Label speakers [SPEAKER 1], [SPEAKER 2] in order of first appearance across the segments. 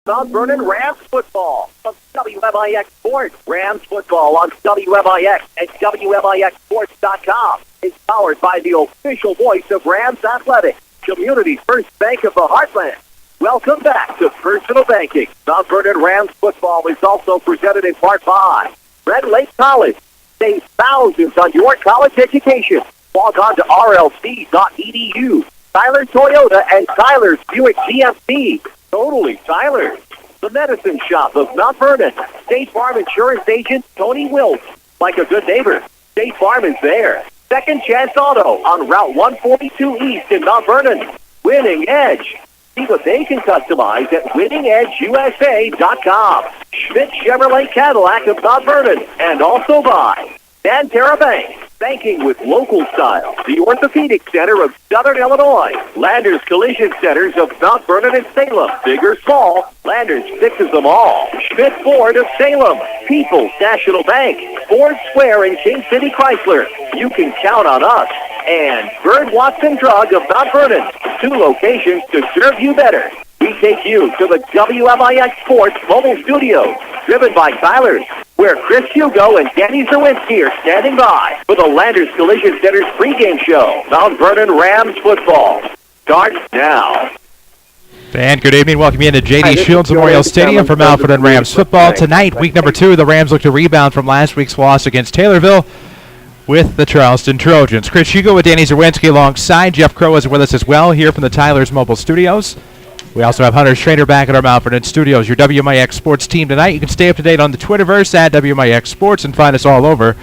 [SPEAKER 1] Mount Vernon Rams football from WMIX Sports. Rams football on WMIX and WMIXsports.com is powered by the official voice of Rams Athletics, Community's first bank of the Heartland. Welcome back to Personal Banking. Mount Vernon Rams football is also presented in part by Red Lake College. Save thousands on your college education. Log on to rlc.edu. Tyler Toyota and Tyler's Buick GMC. Totally Tyler. The Medicine Shop of Mount Vernon. State Farm Insurance Agent Tony Wiltz. Like a good neighbor, State Farm is there. Second Chance Auto on Route 142 East in Mount Vernon. Winning Edge. See what they can customize at winningedgeusa.com. Schmidt Chevrolet Cadillac of Mount Vernon. And also by Santera Bank. Banking with local style. The Orthopedic Center of Southern Illinois. Landers Collision Centers of Mount Vernon and Salem. Big or small, Landers fixes them all. Schmidt Ford of Salem. People's National Bank. Ford Square in King City Chrysler. You can count on us. And Bird Watson Drug of Mount Vernon. 2 locations to serve you better. We take you to the WMIX Sports Mobile Studios, driven by Tyler's, where Chris Hugo and Danny Czerwinski are standing by for the Landers Collision Center's pregame show. Mount Vernon Rams football starts now.
[SPEAKER 2] And good evening. Welcome you into J.D. Shields Memorial Stadium for Mount Vernon Rams football. Tonight, week number 2, the Rams look to rebound from last week's loss against Taylorville with the Charleston Trojans. Chris Hugo with Danny Czerwinski alongside. Jeff Crow is with us as well here from the Tyler's Mobile Studios. We also have Hunter Schrader back at our Mount Vernon studios. Your WMIX Sports team tonight. You can stay up to date on the Twitterverse at WMIX Sports and find us all over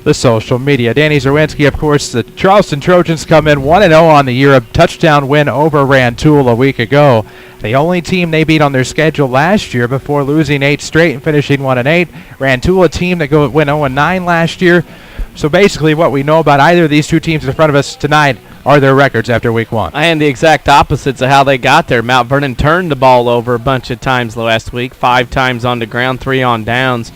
[SPEAKER 2] the social media. Danny Czerwinski, of course, the Charleston Trojans come in 1-0 on the year, a touchdown win over Rantoul a week ago. The only team they beat on their schedule last year before losing 8 straight and finishing 1-8. Rantoul, a team that went 0-9 last year. So basically what we know about either of these two teams in front of us tonight are their records after week 1.
[SPEAKER 3] And the exact opposites of how they got there. Mount Vernon turned the ball over a bunch of times last week, 5 times on the ground, 3 on downs.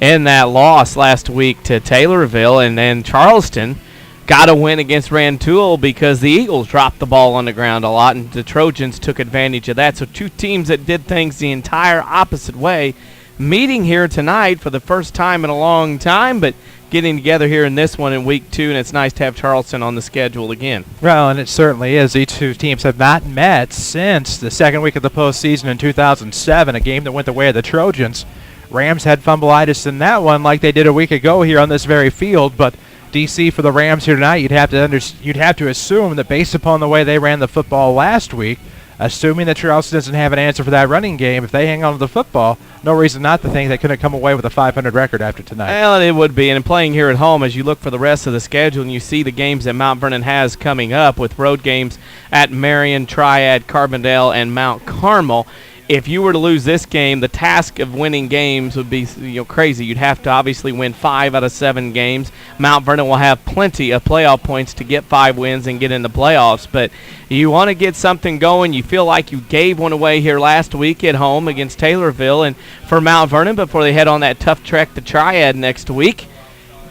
[SPEAKER 3] In that loss last week to Taylorville, and then Charleston got a win against Rantoul because the Eagles dropped the ball on the ground a lot, and the Trojans took advantage of that. So 2 teams that did things the entire opposite way, meeting here tonight for the first time in a long time, but getting together here in this one in week 2, and it's nice to have Charleston on the schedule again.
[SPEAKER 2] Well, and it certainly is. These two teams have not met since the second week of the postseason in 2007, a game that went the way of the Trojans. Rams had fumbleitis in that one like they did a week ago here on this very field, but DC for the Rams here tonight, you'd have to assume that based upon the way they ran the football last week, assuming that Charleston doesn't have an answer for that running game, if they hang on to the football, no reason not to think they couldn't come away with a 500 record after tonight.
[SPEAKER 3] Well, it would be. And playing here at home, as you look for the rest of the schedule and you see the games that Mount Vernon has coming up with road games at Marion, Triad, Carbondale, and Mount Carmel, if you were to lose this game, the task of winning games would be crazy. You'd have to obviously win 5 out of 7 games. Mount Vernon will have plenty of playoff points to get 5 wins and get in the playoffs. But you want to get something going. You feel like you gave one away here last week at home against Taylorville. And for Mount Vernon, before they head on that tough trek to Triad next week,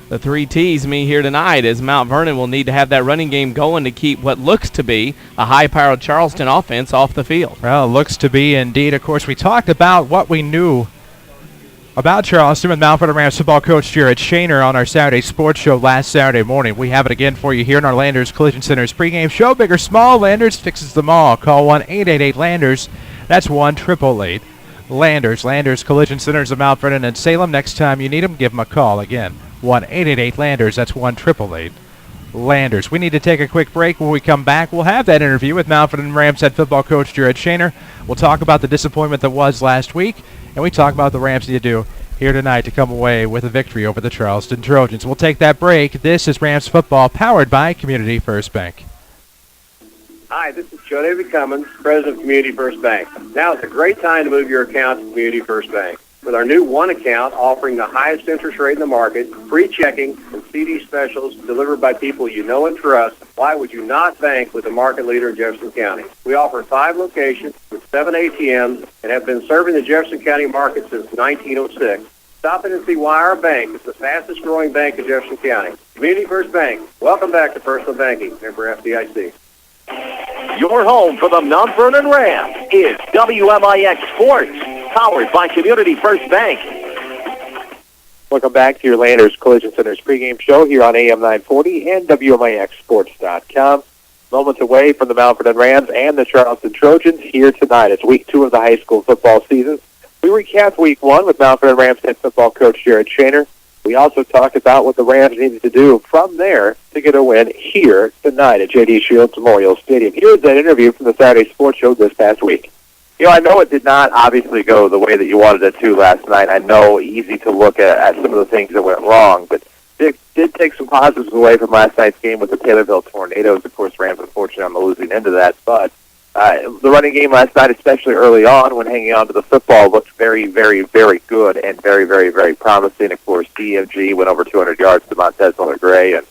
[SPEAKER 3] the 3 T's me here tonight is Mount Vernon will need to have that running game going to keep what looks to be a high-powered Charleston offense off the field.
[SPEAKER 2] Well, it looks to be indeed. Of course, we talked about what we knew about Charleston with Mount Vernon Rams football coach Jared Shaner on our Saturday sports show last Saturday morning. We have it again for you here in our Landers Collision Center's pregame show. Big or small, Landers fixes them all. Call 1-888-LANDERS. That's 1-888-LANDERS. Landers Collision Centers of Mount Vernon and Salem. Next time you need them, give them a call. Again, 1-888-LANDERS. That's 1-888-LANDERS. We need to take a quick break. When we come back, we'll have that interview with Mount Vernon Rams head football coach Jared Shaner. We'll talk about the disappointment that was last week, and we talk about the Rams need to do here tonight to come away with a victory over the Charleston Trojans. We'll take that break. This is Rams football powered by Community First Bank.
[SPEAKER 4] Hi, this is Joe David Cummins, president of Community First Bank. Now is a great time to move your account to Community First Bank. With our new One account offering the highest interest rate in the market, free checking, and CD specials delivered by people you know and trust, why would you not bank with the market leader in Jefferson County? We offer 5 locations with 7 ATMs and have been serving the Jefferson County market since 1906. Stop in and see why our bank is the fastest growing bank in Jefferson County. Community First Bank. Welcome back to Personal Banking. Member FDIC.
[SPEAKER 1] Your home for the Mount Vernon Rams is WMIX Sports. powered by Community First Bank.
[SPEAKER 5] Welcome back to your Landers Collision Center's pregame show here on AM 940 and WMIXSports.com. Moments away from the Mount Vernon Rams and the Charleston Trojans here tonight. It's week 2 of the high school football season. We recap week 1 with Mount Vernon Rams head football coach Jared Shaner. We also talked about what the Rams needed to do from there to get a win here tonight at J.D. Shields Memorial Stadium. Here's that interview from the Saturday Sports Show this past week.
[SPEAKER 6] You know, I know it did not obviously go the way that you wanted it to last night. I know easy to look at some of the things that went wrong, but it did take some positives away from last night's game with the Taylorville Tornadoes. Of course, Rams unfortunately on the losing end of that, but the running game last night, especially early on when hanging on to the football, looked very, very, very good and very, very, very promising. Of course, DMG went over 200 yards to Montez Miller-Gray, and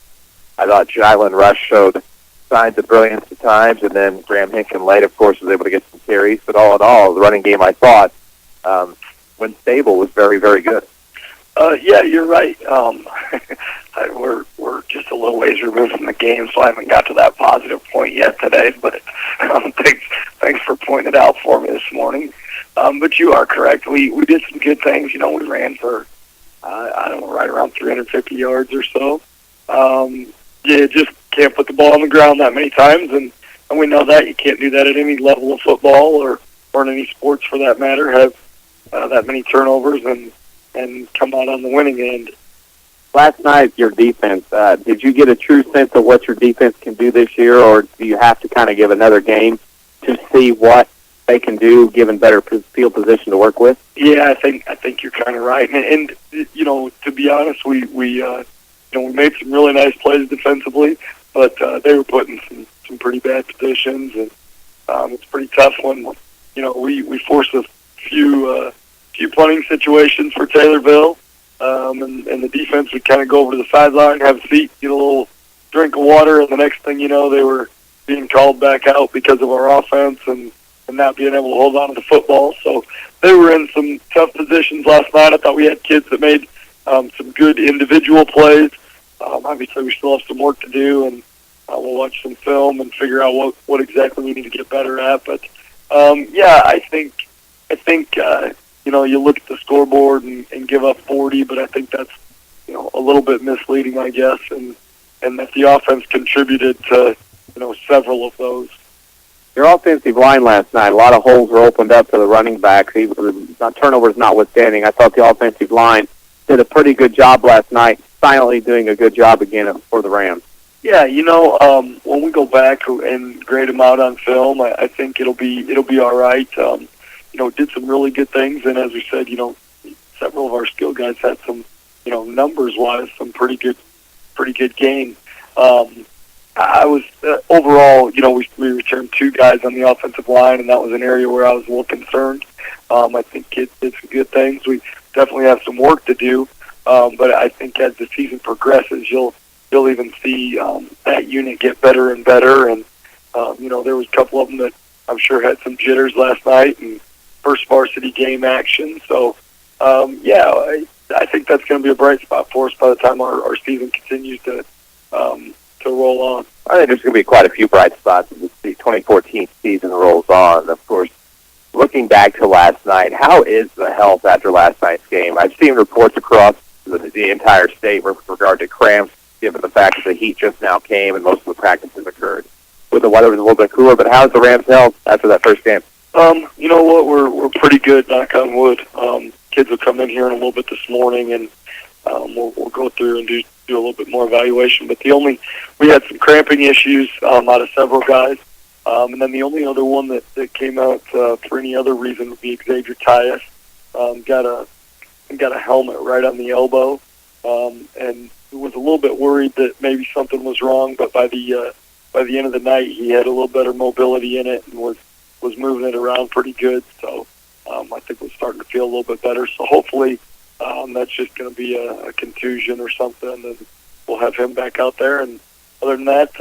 [SPEAKER 6] I thought Jylen Rush showed signs of brilliance at times, and then Graham Hinkin-Late, of course, was able to get some carries. But all in all, the running game, I thought, when stable, was very, very good.
[SPEAKER 7] Yeah, you're right. We're just a little ways removed from the game, so I haven't got to that positive point yet today. But thanks for pointing it out for me this morning. But you are correct. We did some good things. You know, we ran for I don't know, right around 350 yards or so. Yeah, just can't put the ball on the ground that many times, and we know that you can't do that at any level of football or in any sports for that matter. Have that many turnovers and come out on the winning end.
[SPEAKER 6] Last night, your defense, did you get a true sense of what your defense can do this year, or do you have to kind of give another game to see what they can do, given better field position to work with?
[SPEAKER 7] Yeah, I think you're kind of right. And you know, to be honest, we made some really nice plays defensively, but they were put in some pretty bad positions, and it's pretty tough when we forced a few punting situations for Taylorville, and the defense would kind of go over to the sideline, have a seat, get a little drink of water, and the next thing you know, they were being called back out because of our offense and not being able to hold on to the football. So they were in some tough positions last night. I thought we had kids that made some good individual plays. Obviously, we still have some work to do, and we'll watch some film and figure out what exactly we need to get better at. But yeah, I think you look at the scoreboard and give up 40, but I think that's a little bit misleading, I guess, and that the offense contributed to several of those.
[SPEAKER 6] Your offensive line last night, a lot of holes were opened up to the running backs. Turnovers notwithstanding, I thought the offensive line did a pretty good job last night, silently doing a good job again for the Rams.
[SPEAKER 7] Yeah, when we go back and grade them out on film, I think it'll be all right. Did some really good things, and as we said, several of our skill guys had some, numbers-wise, some pretty good game. I was overall, we returned 2 guys on the offensive line, and that was an area where I was a little concerned. I think kids did some good things. We definitely have some work to do, but I think as the season progresses, you'll even see that unit get better and better. And there was a couple of them that I'm sure had some jitters last night and first varsity game action. So I think that's going to be a bright spot for us by the time our season continues to roll on.
[SPEAKER 6] I think there's going to be quite a few bright spots as the 2014 season rolls on. Of course, looking back to last night, how is the health after last night's game? I've seen reports across the entire state with regard to cramps, given the fact that the heat just now came and most of the practices occurred. With the weather was a little bit cooler, but how's the Rams' health after that first game?
[SPEAKER 7] You know what? We're pretty good, knock on wood. Kids will come in here in a little bit this morning, and we'll go through and do a little bit more evaluation. But we had some cramping issues out of several guys, and then the only other one that came out for any other reason would be Xavier Tyus. Got a helmet right on the elbow, and was a little bit worried that maybe something was wrong. But by the end of the night, he had a little better mobility in it and was moving it around pretty good. So I think we're starting to feel a little bit better. So hopefully that's just going to be a contusion or something, and we'll have him back out there. And other than that,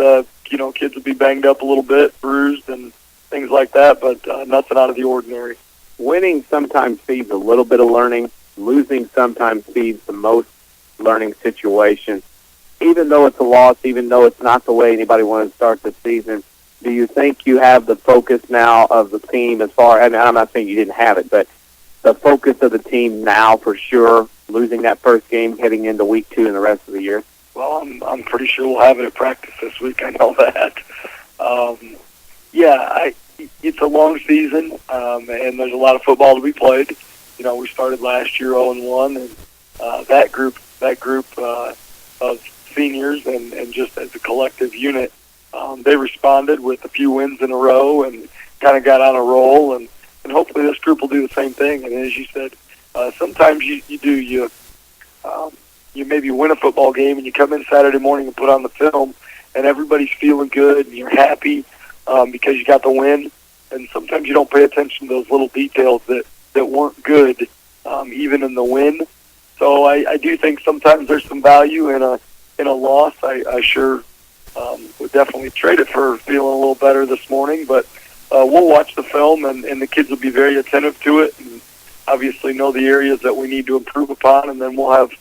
[SPEAKER 7] kids will be banged up a little bit, bruised and things like that, but nothing out of the ordinary.
[SPEAKER 6] Winning sometimes feeds a little bit of learning. Losing sometimes feeds the most learning situation. Even though it's a loss, even though it's not the way anybody wanted to start the season, do you think you have the focus now of the team as far, and I'm not saying you didn't have it, but the focus of the team now for sure, losing that first game heading into week 2 and the rest of the year?
[SPEAKER 7] Well, I'm pretty sure we'll have it at practice this week. I know that. It's a long season, and there's a lot of football to be played. You know, we started last year 0-1, and that group of seniors and just as a collective unit, they responded with a few wins in a row and kind of got on a roll, and hopefully this group will do the same thing. And as you said, sometimes you maybe win a football game and you come in Saturday morning and put on the film and everybody's feeling good and you're happy because you got the win. And sometimes you don't pay attention to those little details that weren't good even in the win. So I do think sometimes there's some value in a loss. I sure would definitely trade it for feeling a little better this morning. But we'll watch the film and the kids will be very attentive to it and obviously know the areas that we need to improve upon. And then we'll have,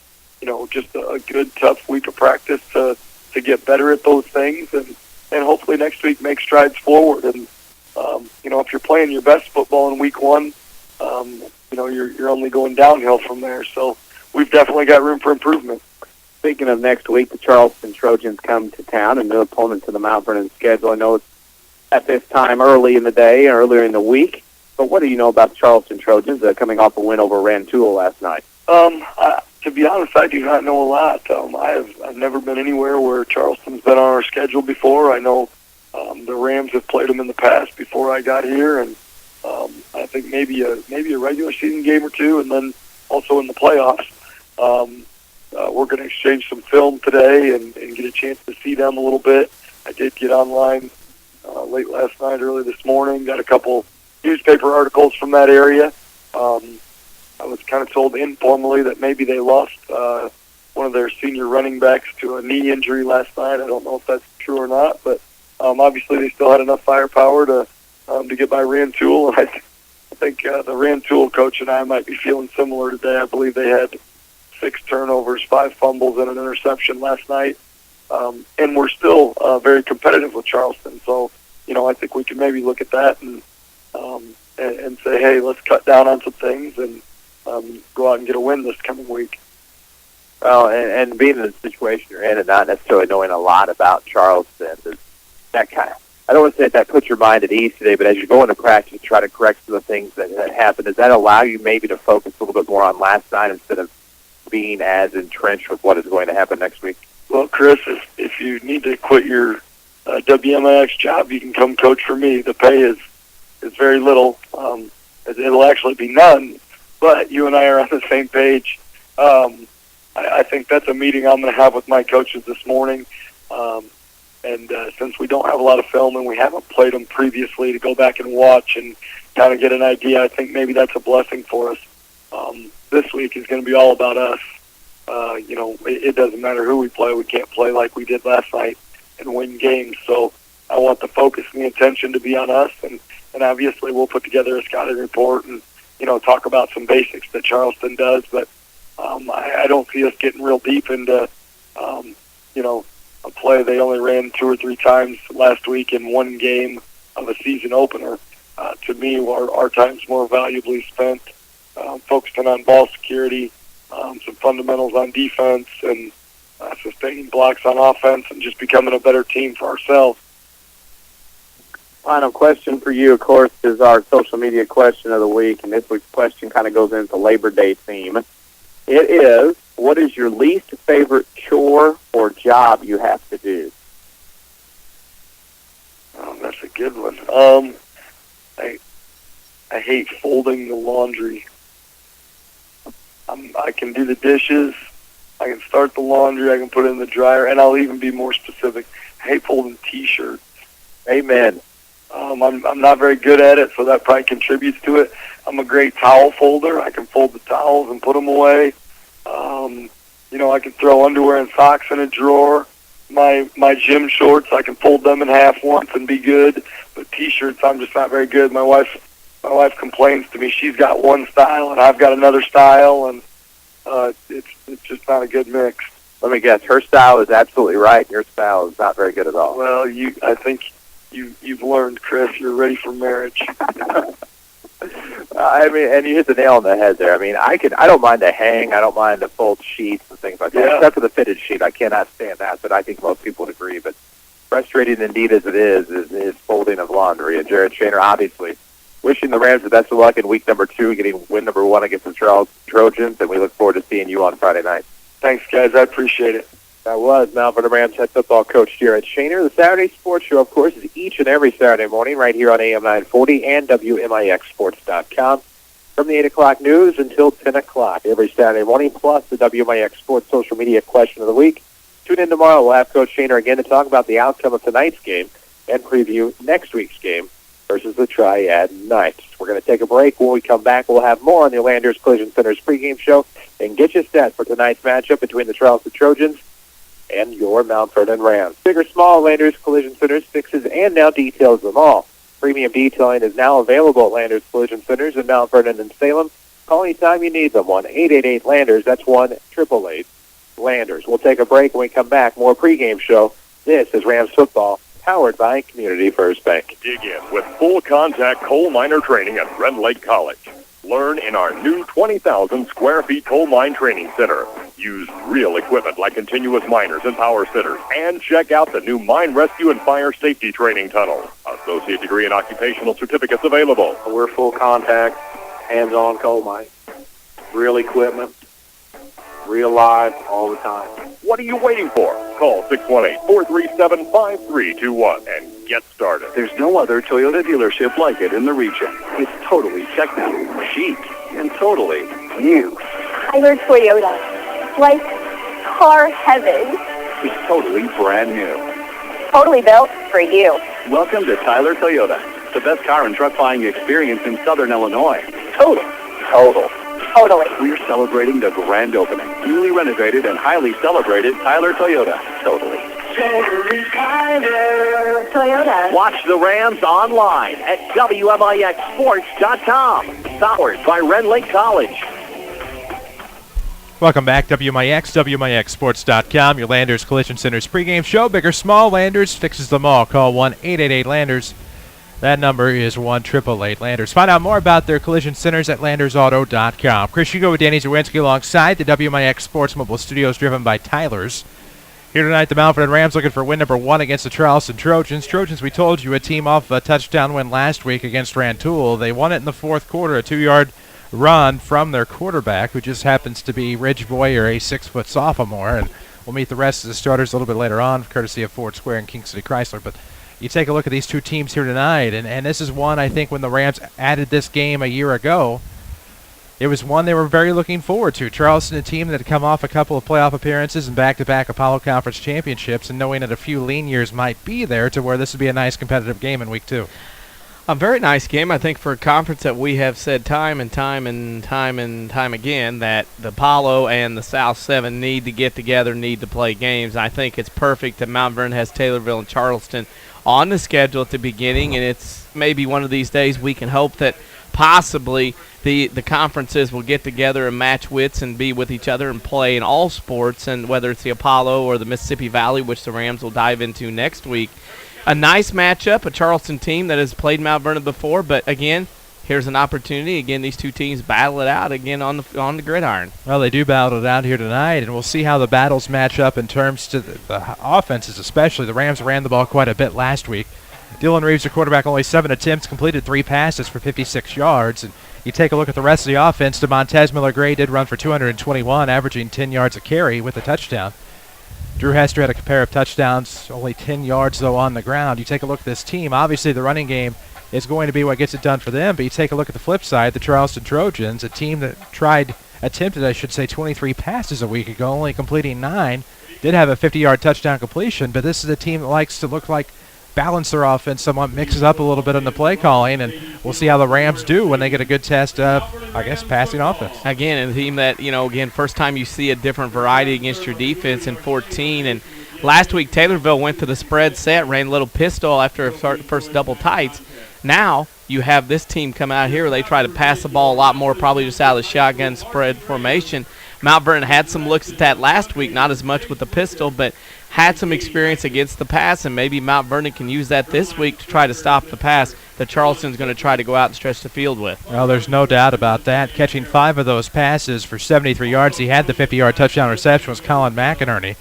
[SPEAKER 7] just a good, tough week of practice to get better at those things and hopefully next week make strides forward. And, if you're playing your best football in week 1, you're only going downhill from there. So we've definitely got room for improvement.
[SPEAKER 6] Speaking of next week, the Charleston Trojans come to town, a new opponent to the Mount Vernon schedule. I know it's at this time early in the day, earlier in the week, but what do you know about the Charleston Trojans coming off a win over Rantoul last night?
[SPEAKER 7] To be honest, I do not know a lot. I've never been anywhere where Charleston's been on our schedule before. I know the Rams have played them in the past before I got here, and I think maybe a regular season game or two, and then also in the playoffs. We're going to exchange some film today and get a chance to see them a little bit. I did get online late last night, early this morning, got a couple newspaper articles from that area. I was kind of told informally that maybe they lost one of their senior running backs to a knee injury last night. I don't know if that's true or not, but obviously they still had enough firepower to get by Rantoul. And I think the Rantoul coach and I might be feeling similar today. I believe they had 6 turnovers, 5 fumbles, and an interception last night. And we're still very competitive with Charleston. So, I think we can maybe look at that and say, hey, let's cut down on some things and go out and get a win this coming week.
[SPEAKER 6] Well, and being in the situation you're in and not necessarily knowing a lot about Charleston, that kind of, I don't want to say that puts your mind at ease today, but as you go into practice, try to correct some of the things that happened. Does that allow you maybe to focus a little bit more on last night instead of being as entrenched with what is going to happen next week?
[SPEAKER 7] Well, Chris, if you need to quit your WMIX job, you can come coach for me. The pay is very little. It'll actually be none, but you and I are on the same page. I think that's a meeting I'm going to have with my coaches this morning. And since we don't have a lot of film and we haven't played them previously, to go back and watch and kind of get an idea, I think maybe that's a blessing for us. This week is going to be all about us. It doesn't matter who we play. We can't play like we did last night and win games. So I want the focus and the attention to be on us. And obviously we'll put together a scouting report and, talk about some basics that Charleston does. But I don't see us getting real deep into, a play they only ran 2 or 3 times last week in one game of a season opener. To me, our time's more valuably spent focusing on ball security, some fundamentals on defense, and sustaining blocks on offense, and just becoming a better team for ourselves.
[SPEAKER 6] Final question for you, of course, is our social media question of the week, and this week's question kind of goes into Labor Day theme. It is, what is your least favorite chore or job you have to do?
[SPEAKER 7] Oh, that's a good one. I hate folding the laundry. I can do the dishes. I can start the laundry. I can put it in the dryer, and I'll even be more specific. I hate folding T-shirts.
[SPEAKER 6] Amen.
[SPEAKER 7] I'm not very good at it, so that probably contributes to it. I'm a great towel folder. I can fold the towels and put them away. I can throw underwear and socks in a drawer. My gym shorts, I can fold them in half once and be good. But T-shirts, I'm just not very good. My wife complains to me. She's got one style and I've got another style, and it's just not a good mix.
[SPEAKER 6] Let me guess. Her style is absolutely right. Your style is not very good at all.
[SPEAKER 7] Well, I think you've learned, Chris. You're ready for marriage.
[SPEAKER 6] I mean, and you hit the nail on the head there. I mean, I don't mind a hang. I don't mind a fold sheets and things like that. Except for the fitted sheet. I cannot stand that, but I think most people would agree. But frustrating indeed as it is folding of laundry. And Jared Shaner, obviously, wishing the Rams the best of luck in week number 2, getting win number 1 against the Charleston Trojans, and we look forward to seeing you on Friday night.
[SPEAKER 7] Thanks, guys. I appreciate it.
[SPEAKER 5] That was Mount Vernon Rams head football coach Jared Shaner. The Saturday Sports Show, of course, is each and every Saturday morning right here on AM 940 and WMIXsports.com. From the 8 o'clock news until 10 o'clock every Saturday morning, plus the WMIX Sports social media question of the week. Tune in tomorrow. We'll have Coach Shaner again to talk about the outcome of tonight's game and preview next week's game versus the Triad Knights. We're going to take a break. When we come back, we'll have more on the Landers Collision Center's pregame show and get you set for tonight's matchup between the Charleston Trojans and your Mount Vernon Rams. Big or small, Landers Collision Centers fixes and now details them all. Premium detailing is now available at Landers Collision Centers in Mount Vernon and Salem. Call anytime you need them. 1-888-LANDERS. That's 1-888-LANDERS. We'll take a break. When we come back, more pregame show. This is Rams football, powered by Community First Bank.
[SPEAKER 8] Dig in with full-contact coal miner training at Red Lake College. Learn in our new 20,000 square feet coal mine training center. Use real equipment like continuous miners and power sitters. And check out the new mine rescue and fire safety training tunnel. Associate degree and occupational certificates available.
[SPEAKER 4] We're full contact, hands-on coal mine. Real equipment, real live, all the time.
[SPEAKER 8] What are you waiting for? Call 618-437-5321 and get started.
[SPEAKER 9] There's no other Toyota dealership like it in the region. It's totally checked out, chic, and totally new.
[SPEAKER 10] Tyler Toyota. Like car heaven.
[SPEAKER 9] It's totally brand new.
[SPEAKER 10] Totally built for you.
[SPEAKER 9] Welcome to Tyler Toyota, the best car and truck buying experience in Southern Illinois.
[SPEAKER 10] Totally.
[SPEAKER 9] We're celebrating the grand opening. Newly renovated and highly celebrated Tyler Toyota. Totally
[SPEAKER 10] Tyler Toyota.
[SPEAKER 1] Watch the Rams online at WMIXsports.com. Powered by Red Lake College.
[SPEAKER 2] Welcome back, WMIX, WMIXsports.com, your Landers Collision Center's pregame show. Big or small, Landers fixes them all. Call 1-888-LANDERS. That number is 1-888-LANDERS. Find out more about their collision centers at LandersAuto.com. Chris Hugo with Danny Czerwinski alongside the WMIX Sports Mobile Studios driven by Tyler's. Here tonight, the Mount Vernon Rams looking for win number 1 against the Charleston Trojans. Trojans, we told you, a team off a touchdown win last week against Rantoul. They won it in the fourth quarter, a 2-yard run from their quarterback, who just happens to be Ridge Boyer, a 6-foot sophomore. And we'll meet the rest of the starters a little bit later on, courtesy of Ford Square and King City Chrysler. But you take a look at these two teams here tonight, and this is one, I think, when the Rams added this game a year ago, it was one they were very looking forward to. Charleston, a team that had come off a couple of playoff appearances and back-to-back Apollo Conference championships, and knowing that a few lean years might be there to where this would be a nice competitive game in week 2.
[SPEAKER 3] A very nice game, I think, for a conference that we have said time and time again that the Apollo and the South 7 need to get together, need to play games. I think it's perfect that Mount Vernon has Taylorville and Charleston on the schedule at the beginning, and it's maybe one of these days we can hope that possibly the conferences will get together and match wits and be with each other and play in all sports, and whether it's the Apollo or the Mississippi Valley, which the Rams will dive into next week. A nice matchup, a Charleston team that has played Mount Vernon before, but again, here's an opportunity. Again, these two teams battle it out again on the gridiron.
[SPEAKER 2] Well, they do battle it out here tonight, and we'll see how the battles match up in terms to the offenses especially. The Rams ran the ball quite a bit last week. Dylan Reeves, the quarterback, only 7 attempts, completed 3 passes for 56 yards. And you take a look at the rest of the offense, DeMontez Miller-Gray did run for 221, averaging 10 yards a carry with a touchdown. Drew Hester had a pair of touchdowns, only 10 yards, though, on the ground. You take a look at this team. Obviously, the running game is going to be what gets it done for them, but you take a look at the flip side, the Charleston Trojans, a team that attempted 23 passes a week ago, only completing 9. Did have a 50-yard touchdown completion, but this is a team that likes to look like balance their offense somewhat, mixes up a little bit on the play calling, and we'll see how the Rams do when they get a good test of, passing offense.
[SPEAKER 3] Again, a team that, first time you see a different variety against your defense in 14, and last week Taylorville went to the spread set, ran a little pistol after first double tights. Now you have this team come out here, they try to pass the ball a lot more, probably just out of the shotgun spread formation. Mount Vernon had some looks at that last week, not as much with the pistol, but had some experience against the pass, and maybe Mount Vernon can use that this week to try to stop the pass. that Charleston's going to try to go out and stretch the field with.
[SPEAKER 2] Well, there's no doubt about that. Catching 5 of those passes for 73 yards. He had the 50-yard touchdown reception was Colin McInerney.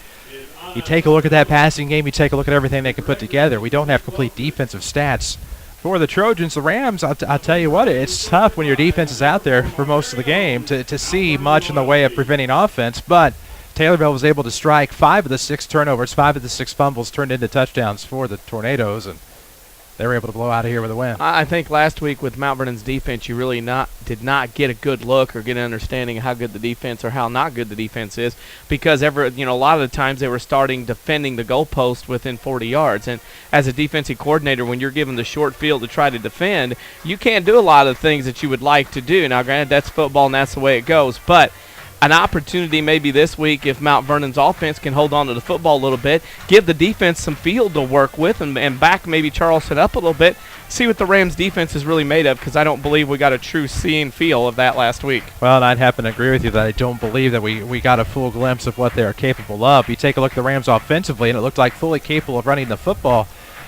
[SPEAKER 2] You take a look at that passing game, you take a look at everything they can put together. We don't have complete defensive stats for the Trojans. The Rams, I'll tell you what, it's tough when your defense is out there for most of the game to see much in the way of preventing offense, but Taylorville was able to strike 5 of the 6 turnovers, 5 of the 6 fumbles turned into touchdowns for the Tornadoes, and they were able to blow out of here with a win.
[SPEAKER 3] I think last week with Mount Vernon's defense, you really did not get a good look or get an understanding of how good the defense or how not good the defense is, because a lot of the times they were starting defending the goalpost within 40 yards. And as a defensive coordinator, when you're given the short field to try to defend, you can't do a lot of things that you would like to do. Now, granted, that's football and that's the way it goes, but an opportunity maybe this week if Mount Vernon's offense can hold on to the football a little bit, give the defense some field to work with and back maybe Charleston up a little bit, see what the Rams defense is really made of, because I don't believe we got a true see and feel of that last week.
[SPEAKER 2] Well, and I'd happen to agree with you that I don't believe that we got a full glimpse of what they're capable of. You take a look at the Rams offensively, and it looked like fully capable of running the football.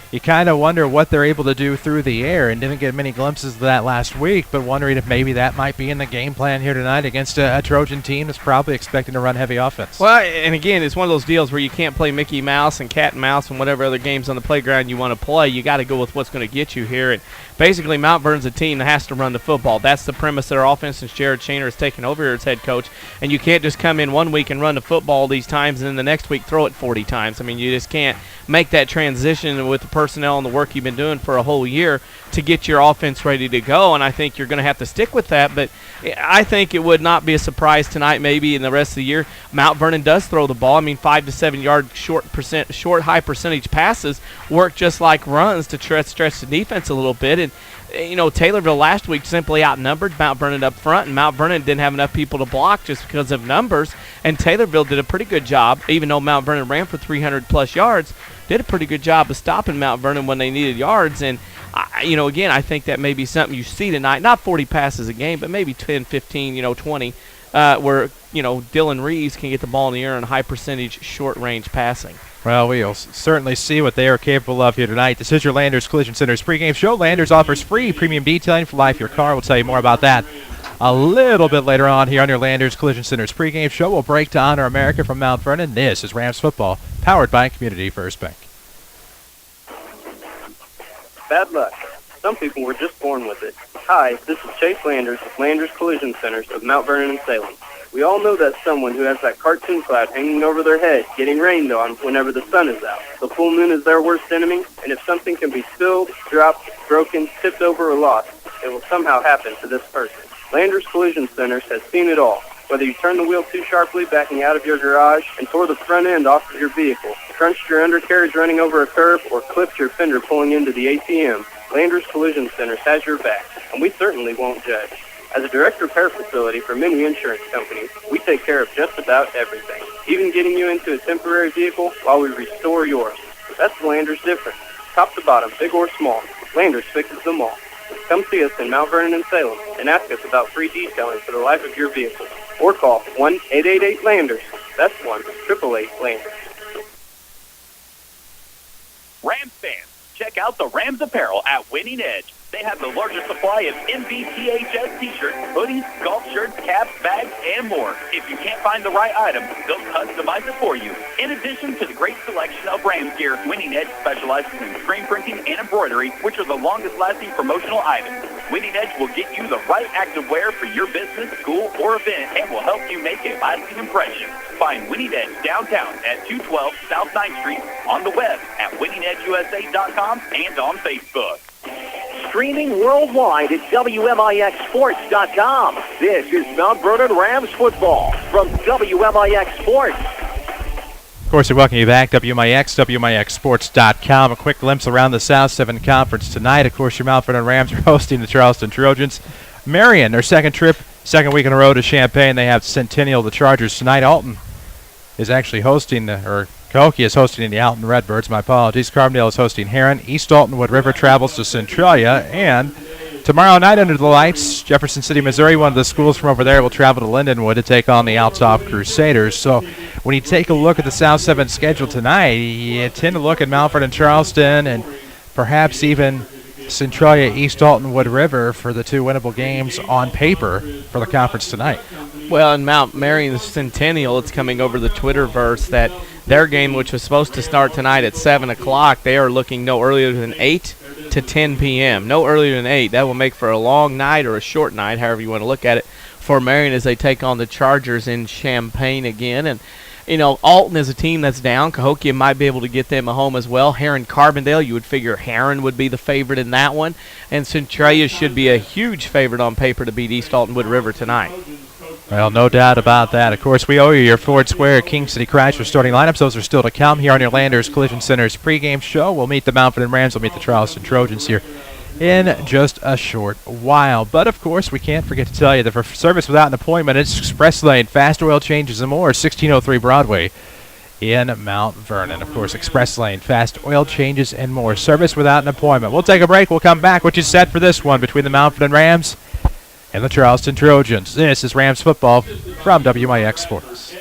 [SPEAKER 2] You kind of wonder what they're able to do through the air, and didn't get many glimpses of that last week, but wondering if maybe that might be in the game plan here tonight against a Trojan team that's probably expecting to run heavy offense.
[SPEAKER 3] Well, and again, it's one of those deals where you can't play Mickey Mouse and Cat and Mouse and whatever other games on the playground you want to play. You got to go with what's going to get you here. And basically, Mount Vernon's a team that has to run the football. That's the premise that our offense since Jared Shaner has taken over here as head coach. And you can't just come in one week and run the football these times and then the next week throw it 40 times. I mean, you just can't make that transition with the personnel and the work you've been doing for a whole year to get your offense ready to go, and I think you're going to have to stick with that. But I think it would not be a surprise tonight, maybe in the rest of the year, Mount Vernon does throw the ball. I mean, 5 to 7 yard short high percentage passes work just like runs to stretch the defense a little bit. And Taylorville last week simply outnumbered Mount Vernon up front, and Mount Vernon didn't have enough people to block just because of numbers. And Taylorville did a pretty good job, even though Mount Vernon ran for 300-plus yards, did a pretty good job of stopping Mount Vernon when they needed yards. And, again, I think that may be something you see tonight. Not 40 passes a game, but maybe 10, 15, 20, where, Dylan Reeves can get the ball in the air on high-percentage short-range passing.
[SPEAKER 2] Well, we'll certainly see what they are capable of here tonight. This is your Landers Collision Center's pregame show. Landers offers free premium detailing for life your car. We'll tell you more about that a little bit later on here on your Landers Collision Center's pregame show. We'll break to honor America from Mount Vernon. This is Rams football, powered by Community First Bank.
[SPEAKER 11] Bad luck. Some people were just born with it. Hi, this is Chase Landers with Landers Collision Centers of Mount Vernon and Salem. We all know that someone who has that cartoon cloud hanging over their head, getting rained on whenever the sun is out. The full moon is their worst enemy, and if something can be spilled, dropped, broken, tipped over, or lost, it will somehow happen to this person. Landers Collision Centers has seen it all. Whether you turned the wheel too sharply backing out of your garage and tore the front end off of your vehicle, crunched your undercarriage running over a curb, or clipped your fender pulling into the ATM, Landers Collision Centers has your back, and we certainly won't judge. As a direct repair facility for many insurance companies, we take care of just about everything, even getting you into a temporary vehicle while we restore yours. That's Landers different. Top to bottom, big or small, Landers fixes them all. Come see us in Mount Vernon and Salem and ask us about free detailing for the life of your vehicle. Or call 1-888-LANDERS. That's 1-888-LANDERS.
[SPEAKER 9] Rams fans, check out the Rams apparel at Winning Edge. They have the largest supply of MVTHS t-shirts, hoodies, golf shirts, caps, bags, and more. If you can't find the right item, they'll customize it for you. In addition to the great selection of Rams gear, Winning Edge specializes in screen printing and embroidery, which are the longest-lasting promotional items. Winning Edge will get you the right active wear for your business, school, or event, and will help you make a lasting impression. Find Winning Edge downtown at 212 South 9th Street, on the web at winningedgeusa.com, and on Facebook.
[SPEAKER 1] Streaming worldwide at WMIXsports.com. This is Mount Vernon Rams football from WMIX Sports.
[SPEAKER 2] Of course, we welcome you back, WMIX, WMIXsports.com. A quick glimpse around the South 7 Conference tonight. Of course, your Mount Vernon Rams are hosting the Charleston Trojans. Marion, their second week in a row to Champaign. They have Centennial, the Chargers tonight. Alton is actually hosting, Cahokia is hosting the Alton Redbirds. My apologies. Carbondale is hosting Heron. East Alton Wood River travels to Centralia. And tomorrow night under the lights, Jefferson City, Missouri, one of the schools from over there, will travel to Lindenwood to take on the Althoff Crusaders. So when you take a look at the South 7 schedule tonight, you tend to look at Mount Vernon and Charleston and perhaps even Centralia, East Alton, Wood River for the two winnable games on paper for the conference tonight.
[SPEAKER 3] Well, in Mount Marion Centennial, it's coming over the Twitterverse that their game, which was supposed to start tonight at 7 o'clock, they are looking no earlier than 8 to 10 p.m. No earlier than 8. That will make for a long night or a short night, however you want to look at it, for Marion as they take on the Chargers in Champaign again. And, you know, Alton is a team that's down. Cahokia might be able to get them a home as well. Heron-Carbondale, you would figure Heron would be the favorite in that one. And Centralia should be a huge favorite on paper to beat East Alton Wood River tonight.
[SPEAKER 2] Well, no doubt about that. Of course, we owe you your Ford Square King City Chrysler starting lineups. Those are still to come here on your Landers Collision Center's pregame show. We'll meet the Mount Vernon Rams. We'll meet the Charleston Trojans here in just a short while. But, of course, we can't forget to tell you that for service without an appointment, it's Express Lane, fast oil changes and more, 1603 Broadway in Mount Vernon. Of course, Express Lane, fast oil changes and more, service without an appointment. We'll take a break. We'll come back, which is set for this one between the Mount Vernon Rams and the Charleston Trojans. This is Rams football from WMIX Sports.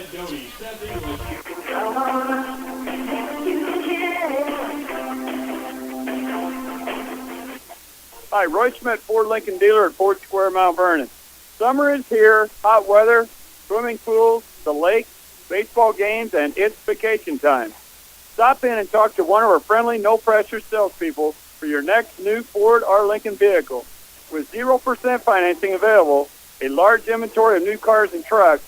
[SPEAKER 12] Hi, Roy Schmidt, Ford Lincoln dealer at Ford Square, Mount Vernon. Summer is here, hot weather, swimming pools, the lake, baseball games, and it's vacation time. Stop in and talk to one of our friendly, no-pressure salespeople for your next new Ford or Lincoln vehicle. With 0% financing available, a large inventory of new cars and trucks,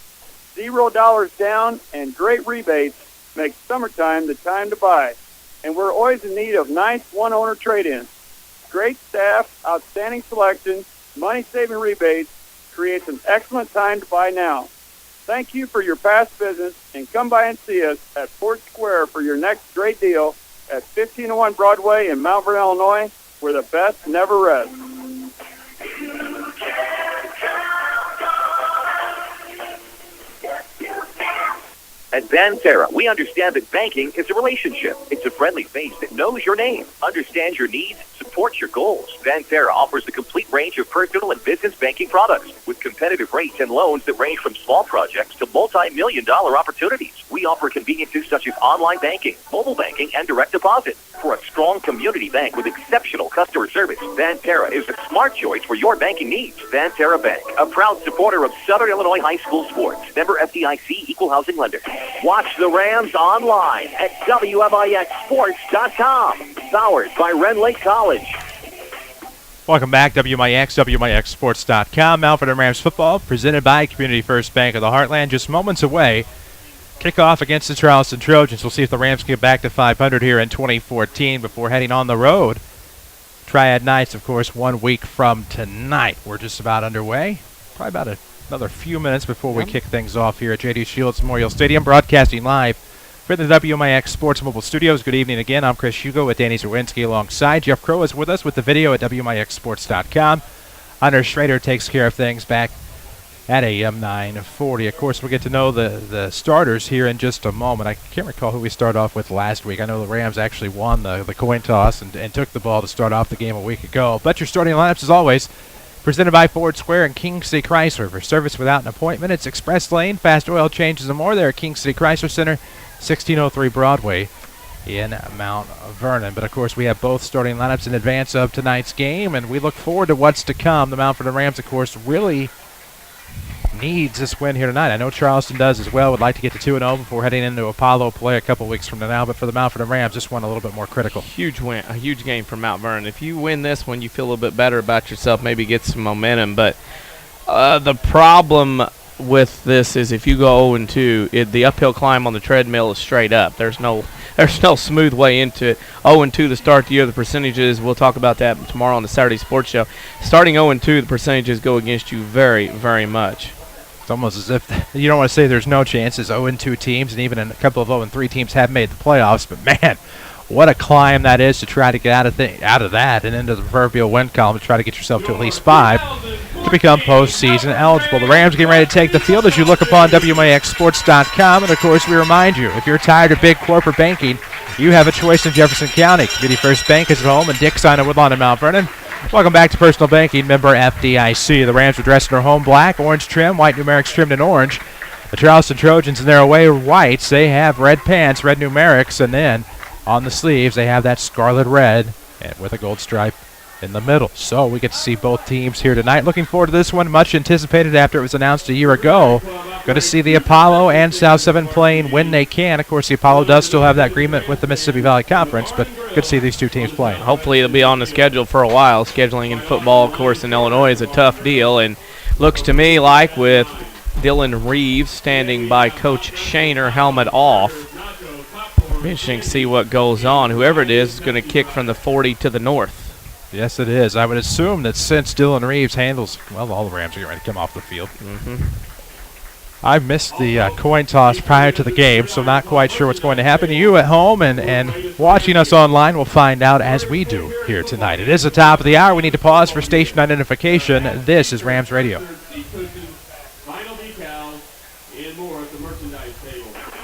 [SPEAKER 12] $0 down, and great rebates make summertime the time to buy. And we're always in need of nice one-owner trade-ins. Great staff, outstanding selection, money-saving rebates creates an excellent time to buy now. Thank you for your past business, and come by and see us at Ford Square for your next great deal at 1501 Broadway in Mount Vernon, Illinois, where the best never rests.
[SPEAKER 1] At Banterra, we understand that banking is a relationship. It's a friendly face that knows your name, understands your needs, supports your goals. Banterra offers a complete range of personal and business banking products with competitive rates and loans that range from small projects to multi-million-dollar opportunities. We offer conveniences such as online banking, mobile banking, and direct deposit. For a strong community bank with exceptional customer service, Banterra is a smart choice for your banking needs. Banterra Bank, a proud supporter of Southern Illinois high school sports. Member FDIC, equal housing lender. Watch the Rams online at WMIXsports.com. Powered by Ren Lake College.
[SPEAKER 2] Welcome back, WMIX, WMIXsports.com. Mount Vernon Rams football presented by Community First Bank of the Heartland. Just moments away. Kickoff against the Charleston Trojans. We'll see if the Rams can get back to 500 here in 2014 before heading on the road. Triad Nights, of course, 1 week from tonight. We're just about underway. Probably about another few minutes before we kick things off here at J.D. Shields Memorial Stadium, broadcasting live for the WMIX Sports Mobile Studios. Good evening again. I'm Chris Hugo with Danny Czerwinski alongside. Jeff Crow is with us with the video at WMIXsports.com. Hunter Schrader takes care of things back at AM 940. Of course, we'll get to know the starters here in just a moment. I can't recall who we started off with last week. I know the Rams actually won the coin toss and took the ball to start off the game a week ago. But your starting lineups, as always, presented by Ford Square and King City Chrysler. For service without an appointment, it's Express Lane, fast oil changes and more there at King City Chrysler Center, 1603 Broadway in Mount Vernon. But, of course, we have both starting lineups in advance of tonight's game, and we look forward to what's to come. The Mount Vernon Rams, of course, really needs this win here tonight. I know Charleston does as well. Would like to get to 2-0 before heading into Apollo play a couple weeks from now. But for the Mount Vernon Rams, this one a little bit more critical.
[SPEAKER 3] Huge win, a huge game for Mount Vernon. If you win this one, you feel a little bit better about yourself, maybe get some momentum. But the problem with this is if you go 0-2, the uphill climb on the treadmill is straight up. There's no smooth way into it. 0-2 to start the year, the percentages, we'll talk about that tomorrow on the Saturday Sports Show. Starting 0-2, the percentages go against you very, very much.
[SPEAKER 2] It's almost as if you don't want to say there's no chances. 0-2 teams and even a couple of 0-3 teams have made the playoffs. But, man, what a climb that is to try to get out of that and into the proverbial win column to try to get yourself to at least 5 to become postseason eligible. The Rams getting ready to take the field as you look upon WMIXsports.com. And, of course, we remind you, if you're tired of big corporate banking, you have a choice in Jefferson County. Community First Bank is at home, and Dick's on Woodlawn and Mount Vernon. Welcome back to Personal Banking, member FDIC. The Rams are dressed in their home black, orange trim, white numerics trimmed in orange. The Charleston Trojans in their away whites, they have red pants, red numerics, and then on the sleeves they have that scarlet red with a gold stripe in the middle. So we get to see both teams here tonight. Looking forward to this one, much anticipated after it was announced a year ago. Going to see the Apollo and South 7 playing when they can. Of course, the Apollo does still have that agreement with the Mississippi Valley Conference, but good to see these two teams playing.
[SPEAKER 3] Hopefully it'll be on the schedule for a while. Scheduling in football, of course, in Illinois is a tough deal, and looks to me like with Dylan Reeves standing by Coach Shaner, helmet off. Interesting to see what goes on. Whoever it is going to kick from the 40 to the north.
[SPEAKER 2] Yes, it is. I would assume that since Dylan Reeves handles, well, all the Rams are getting ready to come off the field. I missed the coin toss prior to the game, so not quite sure what's going to happen. You at home and watching us online will find out as we do here tonight. It is the top of the hour. We need to pause for station identification. This is Rams Radio.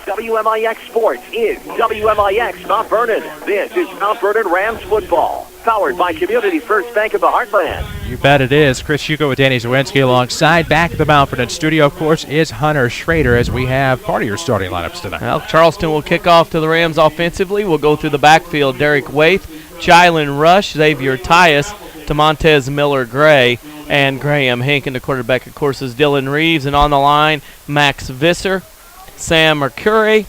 [SPEAKER 1] WMIX Sports is WMIX Mount Vernon. This is Mount Vernon Rams football, powered by Community First Bank of the Heartland.
[SPEAKER 2] You bet it is. Chris Hugo with Danny Czerwinski alongside. Back at the Mount Vernon studio, of course, is Hunter Schrader as we have part of your starting lineups tonight.
[SPEAKER 3] Well, Charleston will kick off to the Rams offensively. We'll go through the backfield. Derek Waith, Jylen Rush, Xavier Tyus, DeMontez Miller-Gray, and Graham Hinken. The quarterback, of course, is Dylan Reeves. And on the line, Max Visser, Sam Mercuri,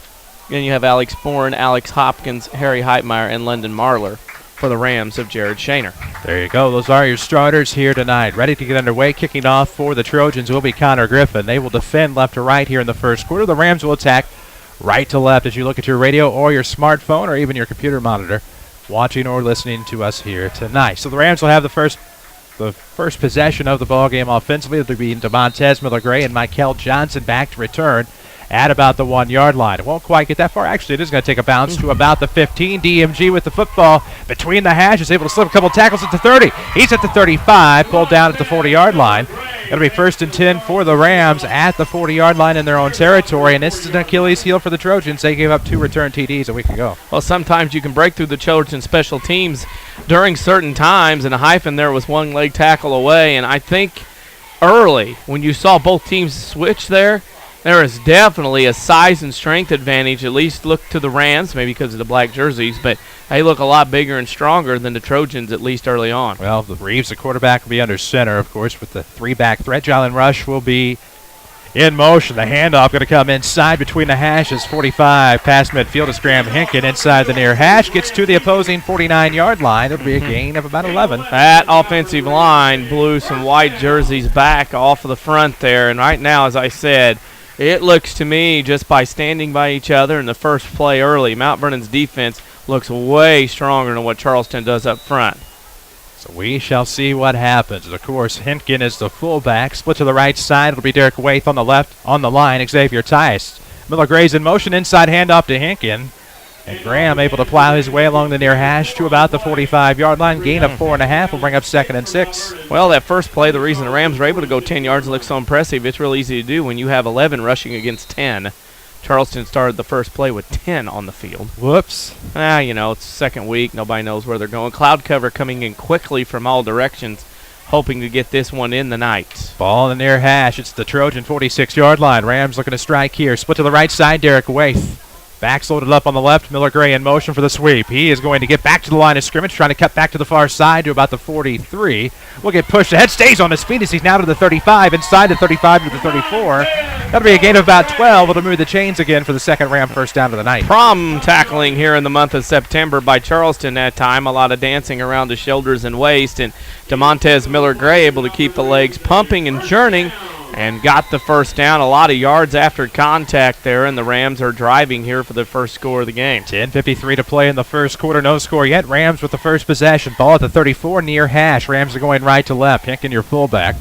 [SPEAKER 3] and you have Alex Bourne, Alex Hopkins, Harry Heitmeyer, and London Marler for the Rams of Jared Shaner.
[SPEAKER 2] There you go. Those are your starters here tonight. Ready to get underway. Kicking off for the Trojans will be Connor Griffin. They will defend left to right here in the first quarter. The Rams will attack right to left as you look at your radio or your smartphone or even your computer monitor, watching or listening to us here tonight. So the Rams will have the first possession of the ball game offensively. It'll be DeMontez Miller-Gray and Michael Johnson back to return at about the 1 yard line. It won't quite get that far. Actually, it is going to take a bounce to about the 15. DMG with the football between the hashes, able to slip a couple tackles at the 30. He's at the 35, pulled down at the 40 yard line. It'll be 1st and 10 for the Rams at the 40 yard line in their own territory, and this is an Achilles heel for the Trojans. They gave up 2 return TDs a week ago.
[SPEAKER 3] Well, sometimes you can break through the Trojan special teams during certain times, and a hyphen there was 1 leg tackle away, and I think early when you saw both teams switch there is definitely a size and strength advantage. At least look to the Rams, maybe because of the black jerseys, but they look a lot bigger and stronger than the Trojans, at least early on.
[SPEAKER 2] Well, the Reeves, the quarterback, will be under center, of course, with the 3-back threat. Jylen Rush will be in motion. The handoff going to come inside between the hashes. 45 past midfield is Graham Hinken inside the near hash. Gets to the opposing 49 yard line. It'll be a gain of about 11.
[SPEAKER 3] That offensive line blew some white jerseys back off of the front there, and right now, as I said, it looks to me, just by standing by each other in the first play early, Mount Vernon's defense looks way stronger than what Charleston does up front.
[SPEAKER 2] So we shall see what happens. Of course, Hinken is the fullback. Split to the right side. It'll be Derek Waith on the left. On the line, Xavier Tyus. Miller-Gray's in motion. Inside handoff to Hinken. And Graham able to plow his way along the near hash to about the 45 yard line. Gain of 4.5 will bring up 2nd and 6.
[SPEAKER 3] Well, that first play, the reason the Rams were able to go 10 yards looks so impressive, it's real easy to do when you have 11 rushing against 10. Charleston started the first play with 10 on the field.
[SPEAKER 2] Whoops.
[SPEAKER 3] It's second week. Nobody knows where they're going. Cloud cover coming in quickly from all directions, hoping to get this one in the night.
[SPEAKER 2] Ball in the near hash. It's the Trojan 46 yard line. Rams looking to strike here. Split to the right side. Derek Waith. Backs loaded up on the left. Miller-Gray in motion for the sweep. He is going to get back to the line of scrimmage, trying to cut back to the far side to about the 43. Will get pushed ahead. Stays on his feet as he's now to the 35. Inside the 35 to the 34. That'll be a gain of about 12. It'll move the chains again for the second Ram first down of the night.
[SPEAKER 3] Prom tackling here in the month of September by Charleston that time. A lot of dancing around the shoulders and waist. And DeMontez Miller-Gray able to keep the legs pumping and churning, and got the first down. A lot of yards after contact there, and the Rams are driving here for the first score of the game.
[SPEAKER 2] 10:53 to play in the first quarter. No score yet. Rams with the first possession. Ball at the 34 near hash. Rams are going right to left. Hinken, your fullback.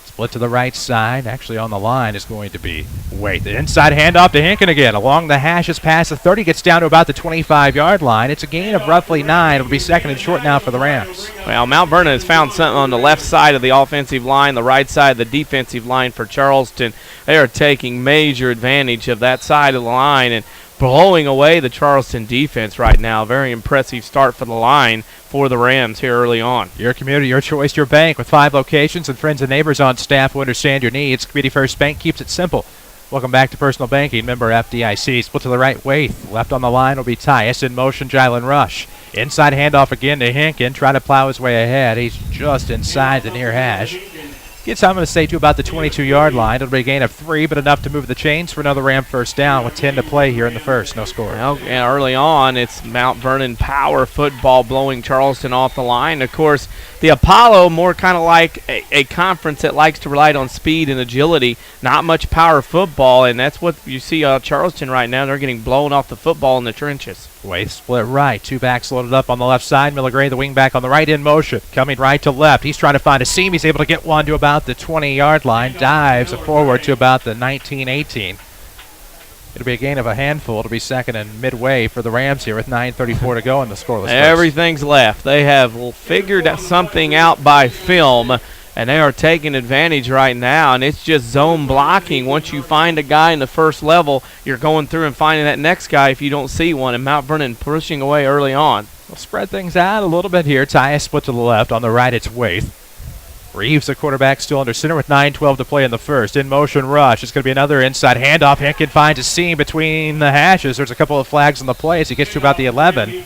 [SPEAKER 2] Split to the right side. Actually on the line is going to be Waith. The inside handoff to Hinken again. Along the hashes past the 30. Gets down to about the 25 yard line. It's a gain of roughly 9. It'll be 2nd and short now for the Rams.
[SPEAKER 3] Well, Mount Vernon has found something on the left side of the offensive line, the right side of the defensive line for Charleston. They are taking major advantage of that side of the line and blowing away the Charleston defense right now. Very impressive start for the line for the Rams here early on.
[SPEAKER 2] Your community, your choice, your bank. With 5 locations and friends and neighbors on staff who understand your needs, Community First Bank keeps it simple. Welcome back to Personal Banking, member FDIC. Split to the right, Waith. Left on the line will be Tyus. In motion, Jylen Rush. Inside handoff again to Hinkin. Trying to plow his way ahead. He's just inside the near hash. Gets, I'm going to say, to about the 22-yard line. It'll be a gain of 3, but enough to move the chains for another Ram first down with 10 to play here in the first. No score.
[SPEAKER 3] Well, and early on, it's Mount Vernon power football blowing Charleston off the line. Of course, the Apollo, more kind of like a conference that likes to rely on speed and agility, not much power football, and that's what you see Charleston right now. They're getting blown off the football in the trenches.
[SPEAKER 2] Waith split right. Two backs loaded up on the left side. Miller Gray, the wing back on the right, in motion. Coming right to left. He's trying to find a seam. He's able to get one to about the 20-yard line. Dives forward to about the 19-18. It'll be a gain of a handful. It'll be second and midway for the Rams here with 9:34 to go in the scoreless.
[SPEAKER 3] Everything's left. They have figured something out by film, and they are taking advantage right now, and it's just zone blocking. Once you find a guy in the first level, you're going through and finding that next guy if you don't see one, and Mount Vernon pushing away early on.
[SPEAKER 2] We'll spread things out a little bit here. Tyus split to the left. On the right, it's Waith. Reeves, the quarterback, still under center with 9:12 to play in the first. In motion rush. It's going to be another inside handoff. Hinkin finds a seam between the hashes. There's a couple of flags on the play as he gets to about the 11.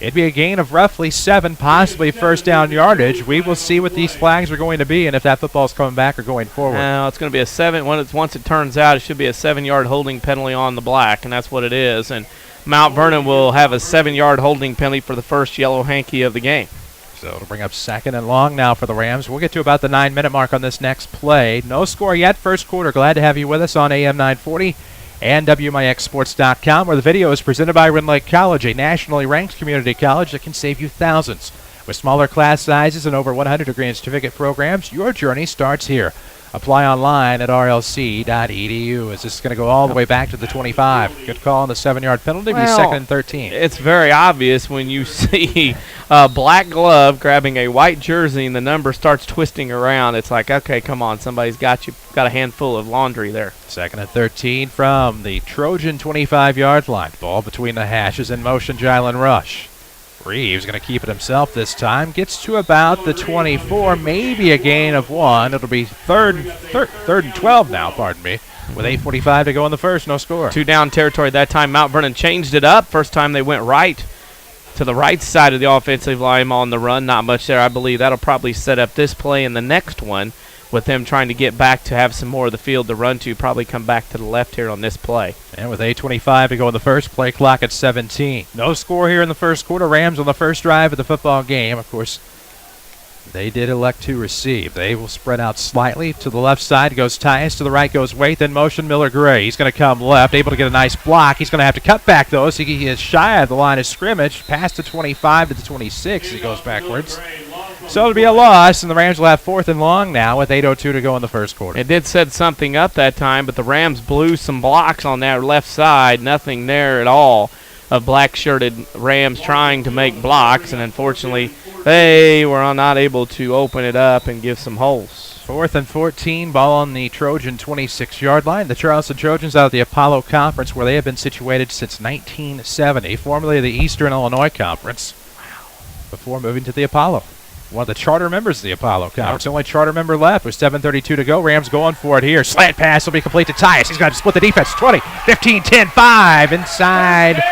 [SPEAKER 2] It'd be a gain of roughly 7, possibly first down yardage. We will see what these flags are going to be and if that football's coming back or going forward.
[SPEAKER 3] Now, it's going to be a 7. Once it turns out, it should be a 7-yard holding penalty on the black, and that's what it is. And Mount Vernon will have a 7-yard holding penalty for the first yellow hanky of the game.
[SPEAKER 2] So it'll bring up second and long now for the Rams. We'll get to about the 9-minute mark on this next play. No score yet, first quarter. Glad to have you with us on AM 940 and WMIXsports.com, where the video is presented by Rend Lake College, a nationally ranked community college that can save you thousands. With smaller class sizes and over 100 degree and certificate programs, your journey starts here. Apply online at rlc.edu. Is this going to go all the way back to the 25? Good call on the 7-yard penalty. Well, be second and 13.
[SPEAKER 3] It's very obvious when you see a black glove grabbing a white jersey and the number starts twisting around. It's like, okay, come on, somebody's got a handful of laundry there.
[SPEAKER 2] Second and 13 from the Trojan 25-yard line. Ball between the hashes. In motion, Jylen Rush. Reeves going to keep it himself this time. Gets to about the 24, maybe a gain of 1. It'll be third and 12 now, pardon me, with 8:45 to go in the first. No score.
[SPEAKER 3] 2 down territory that time. Mount Vernon changed it up. First time they went right to the right side of the offensive line on the run. Not much there. I believe that'll probably set up this play and the next one, with them trying to get back to have some more of the field to run to. Probably come back to the left here on this play.
[SPEAKER 2] And with 8:25 to go in the first, play clock at 17. No score here in the first quarter. Rams on the first drive of the football game. Of course, they did elect to receive. They will spread out slightly. To the left side goes Tyus. To the right goes Waith. In motion, Miller Gray. He's going to come left, able to get a nice block. He's going to have to cut back, though, so he is shy of the line of scrimmage. Past the 25 to the 26 as he goes backwards. So it'll be a loss, and the Rams will have 4th and long now with 8:02 to go in the first quarter.
[SPEAKER 3] It did set something up that time, but the Rams blew some blocks on that left side. Nothing there at all of black-shirted Rams trying to make blocks, and unfortunately they were not able to open it up and give some holes.
[SPEAKER 2] 4th and 14, ball on the Trojan 26-yard line. The Charleston Trojans out of the Apollo Conference, where they have been situated since 1970, formerly the Eastern Illinois Conference, before moving to the Apollo. One of the charter members of the Apollo Conference. The only charter member left with 7:32 to go. Rams going for it here. Slant pass will be complete to Tyus. He's going to split the defense. 20, 15, 10, 5. Inside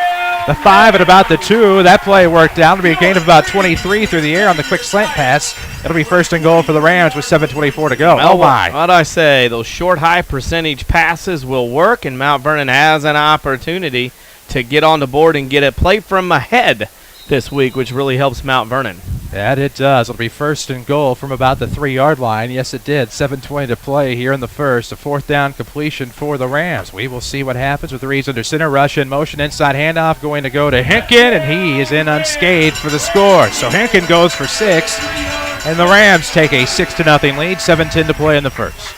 [SPEAKER 2] the 5 at about the 2. That play worked out. It'll be a gain of about 23 through the air on the quick slant pass. It'll be first and goal for the Rams with 7:24 to go.
[SPEAKER 3] Well, what'd I say? Those short, high percentage passes will work, and Mount Vernon has an opportunity to get on the board and get a play from ahead this week, which really helps Mount Vernon.
[SPEAKER 2] That it does. It'll be first and goal from about the 3-yard line. Yes, it did. 7:20 to play here in the first. A 4th down completion for the Rams. We will see what happens with Reeves under center. Rush in motion. Inside handoff going to go to Hinkin, and he is in unscathed for the score. So Hinkin goes for 6, and the Rams take a 6-0 lead. 7:10 to play in the first.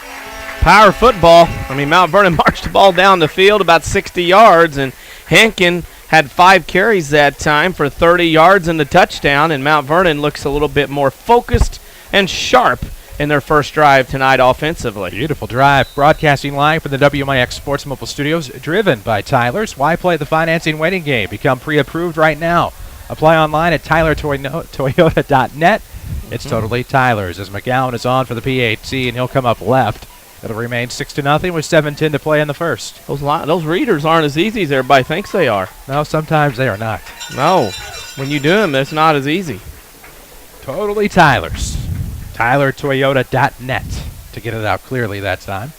[SPEAKER 3] Power football. I mean, Mount Vernon marched the ball down the field about 60 yards, and Hinkin had 5 carries that time for 30 yards and the touchdown, and Mount Vernon looks a little bit more focused and sharp in their first drive tonight offensively.
[SPEAKER 2] Beautiful drive. Broadcasting live from the WMIX Sports Mobile Studios, driven by Tyler's. Why play the financing waiting game? Become pre-approved right now. Apply online at tylertoyota.net. It's totally Tyler's as McGowan is on for the PAT, and he'll come up left. It'll remain 6-0 with 7:10 to play in the first.
[SPEAKER 3] Those readers aren't as easy as everybody thinks they are.
[SPEAKER 2] No, sometimes they are not.
[SPEAKER 3] No. When you do them, it's not as easy.
[SPEAKER 2] Totally Tyler's. TylerToyota.net to get it out clearly that time.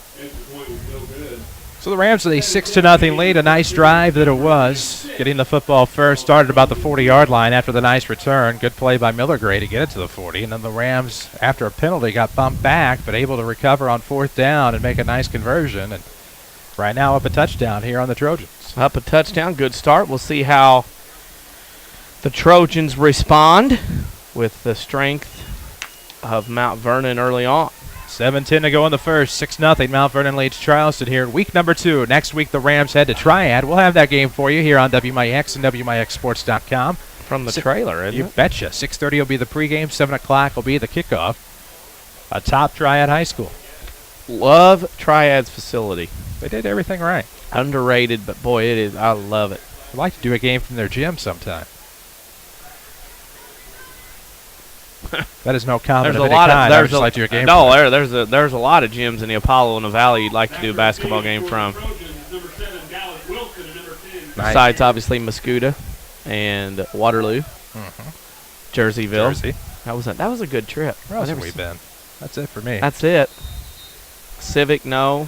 [SPEAKER 2] So the Rams with a 6-0 lead, a nice drive that it was. Getting the football first, started about the 40-yard line after the nice return. Good play by Miller Gray to get it to the 40. And then the Rams, after a penalty, got bumped back, but able to recover on 4th down and make a nice conversion. And right now up a touchdown here on the Trojans.
[SPEAKER 3] Up a touchdown, good start. We'll see how the Trojans respond with the strength of Mount Vernon early on.
[SPEAKER 2] 7:10 to go in the first. 6-0. Mount Vernon leads Charleston here. Week number 2. Next week, the Rams head to Triad. We'll have that game for you here on WMIX and WMIXsports.com.
[SPEAKER 3] From the trailer, isn't
[SPEAKER 2] you
[SPEAKER 3] it?
[SPEAKER 2] You betcha. 6:30 will be the pregame. 7 o'clock will be the kickoff. Atop Triad High School.
[SPEAKER 3] Love Triad's facility.
[SPEAKER 2] They did everything right.
[SPEAKER 3] Underrated, but boy, it is. I love it.
[SPEAKER 2] I'd like to do a game from their gym sometime. That is no comment of any kind. There's a lot
[SPEAKER 3] of gyms in the Apollo and the Valley you'd like to do a basketball game from. Besides, obviously, Mascoutah and Waterloo, Jerseyville.
[SPEAKER 2] Jersey.
[SPEAKER 3] That was a good trip.
[SPEAKER 2] Where else have we been? That's it for me.
[SPEAKER 3] That's it. Civic, no.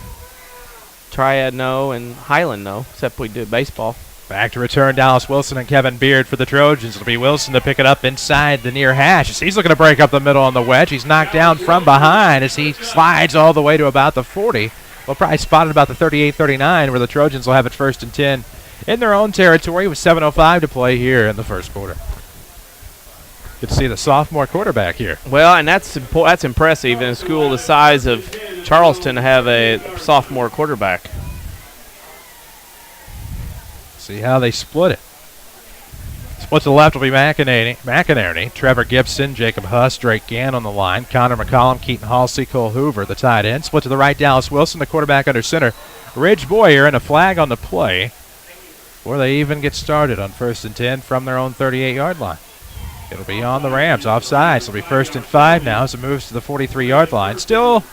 [SPEAKER 3] Triad, no. And Highland, no. Except we do baseball.
[SPEAKER 2] Back to return, Dallas Wilson and Kevin Beard for the Trojans. It'll be Wilson to pick it up inside the near hash. He's looking to break up the middle on the wedge. He's knocked down from behind as he slides all the way to about the 40. We'll probably spot it about the 38-39 where the Trojans will have it 1st and 10 in their own territory with 7:05 to play here in the first quarter. Good to see the sophomore quarterback here.
[SPEAKER 3] Well, and that's impressive in a school the size of Charleston to have a sophomore quarterback.
[SPEAKER 2] See how they split it. Split to the left will be McInerney, Trevor Gibson, Jacob Huss, Drake Gann on the line, Connor McCollum, Keaton Halsey, Cole Hoover, the tight end. Split to the right, Dallas Wilson, the quarterback under center. Ridge Boyer and a flag on the play before they even get started on 1st and 10 from their own 38-yard line. It'll be on the Rams, offside. It'll be 1st and 5 now as it moves to the 43-yard line. Still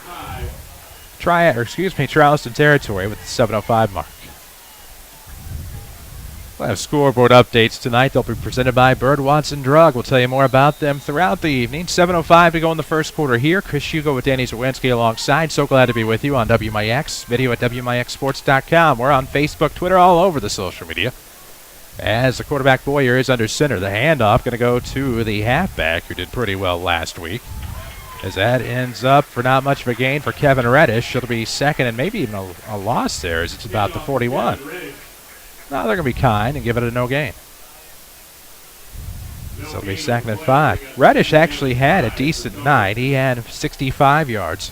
[SPEAKER 2] Charleston territory with the 7:05 mark. We'll have scoreboard updates tonight. They'll be presented by Bird Watson Drug. We'll tell you more about them throughout the evening. 7:05 to go in the first quarter here. Chris Hugo with Danny Czerwinski alongside. So glad to be with you on WMIX. Video at WMIXsports.com. We're on Facebook, Twitter, all over the social media. As the quarterback Boyer is under center. The handoff going to go to the halfback who did pretty well last week. As that ends up for not much of a gain for Kevin Reddish. It'll be 2nd and maybe even a loss there as it's about the 41. No, they're going to be kind and give it a no gain. So it'll be 2nd and 5. Reddish actually had a decent night. He had 65 yards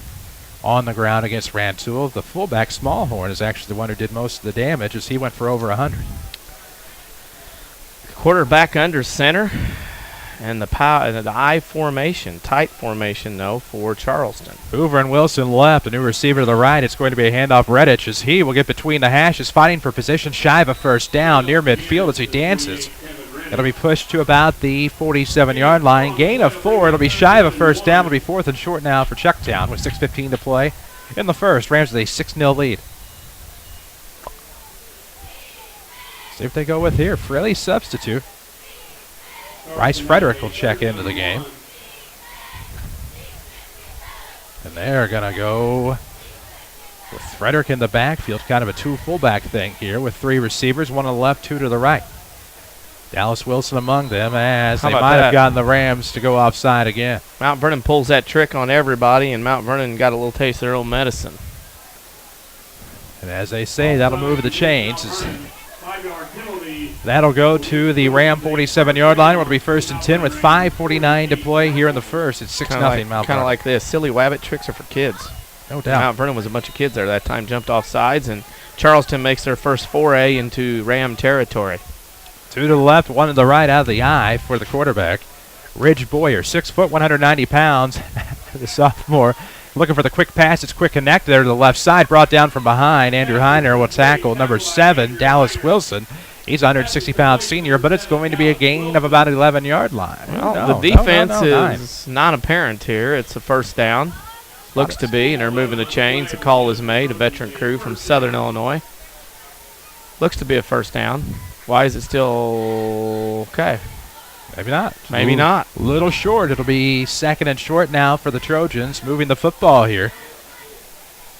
[SPEAKER 2] on the ground against Rantoul. The fullback Smallhorn is actually the one who did most of the damage as he went for over 100.
[SPEAKER 3] Quarterback under center. And the I formation, tight formation, though, for Charleston.
[SPEAKER 2] Hoover and Wilson left. A new receiver to the right. It's going to be a handoff. Reddish as he will get between the hashes, fighting for position, shy of a 1st down near midfield as he dances. It'll be pushed to about the 47-yard line. Gain of 4. It'll be shy of a 1st down. It'll be 4th and short now for Chucktown with 6:15 to play in the first. Rams with a 6-0 lead. See if they go with here. Fraley substitute. Bryce Frederick will check into the game. And they're going to go with Frederick in the backfield, kind of a 2 fullback thing here with 3 receivers, 1 on the left, 2 to the right. Dallas Wilson among them as they might have gotten the Rams to go offside again.
[SPEAKER 3] Mount Vernon pulls that trick on everybody, and Mount Vernon got a little taste of their own medicine.
[SPEAKER 2] And as they say, that'll move the chains. That'll go to the Ram 47-yard line. It'll be 1st and 10 with 5:49 to play here in the first. It's 6-0 Mount Vernon.
[SPEAKER 3] Kind of like this. Silly Wabbit tricks are for kids.
[SPEAKER 2] No doubt.
[SPEAKER 3] Mount Vernon was a bunch of kids there that time, jumped off sides, and Charleston makes their first foray into Ram territory.
[SPEAKER 2] 2 to the left, 1 to the right out of the eye for the quarterback. Ridge Boyer, 6 foot, 190 pounds. The sophomore looking for the quick pass. It's quick connect there to the left side. Brought down from behind. Andrew Heiner will tackle number 7, Dallas Wilson. He's a 160-pound senior, but it's going to be a gain of about 11-yard line.
[SPEAKER 3] Well, the defense is non-apparent here. It's a 1st down. Looks to be, and they're moving the chains. A call is made, a veteran crew from Southern Illinois. Looks to be a first down. Why is it still okay?
[SPEAKER 2] Maybe not.
[SPEAKER 3] Maybe not.
[SPEAKER 2] A little short. It'll be 2nd and short now for the Trojans, moving the football here.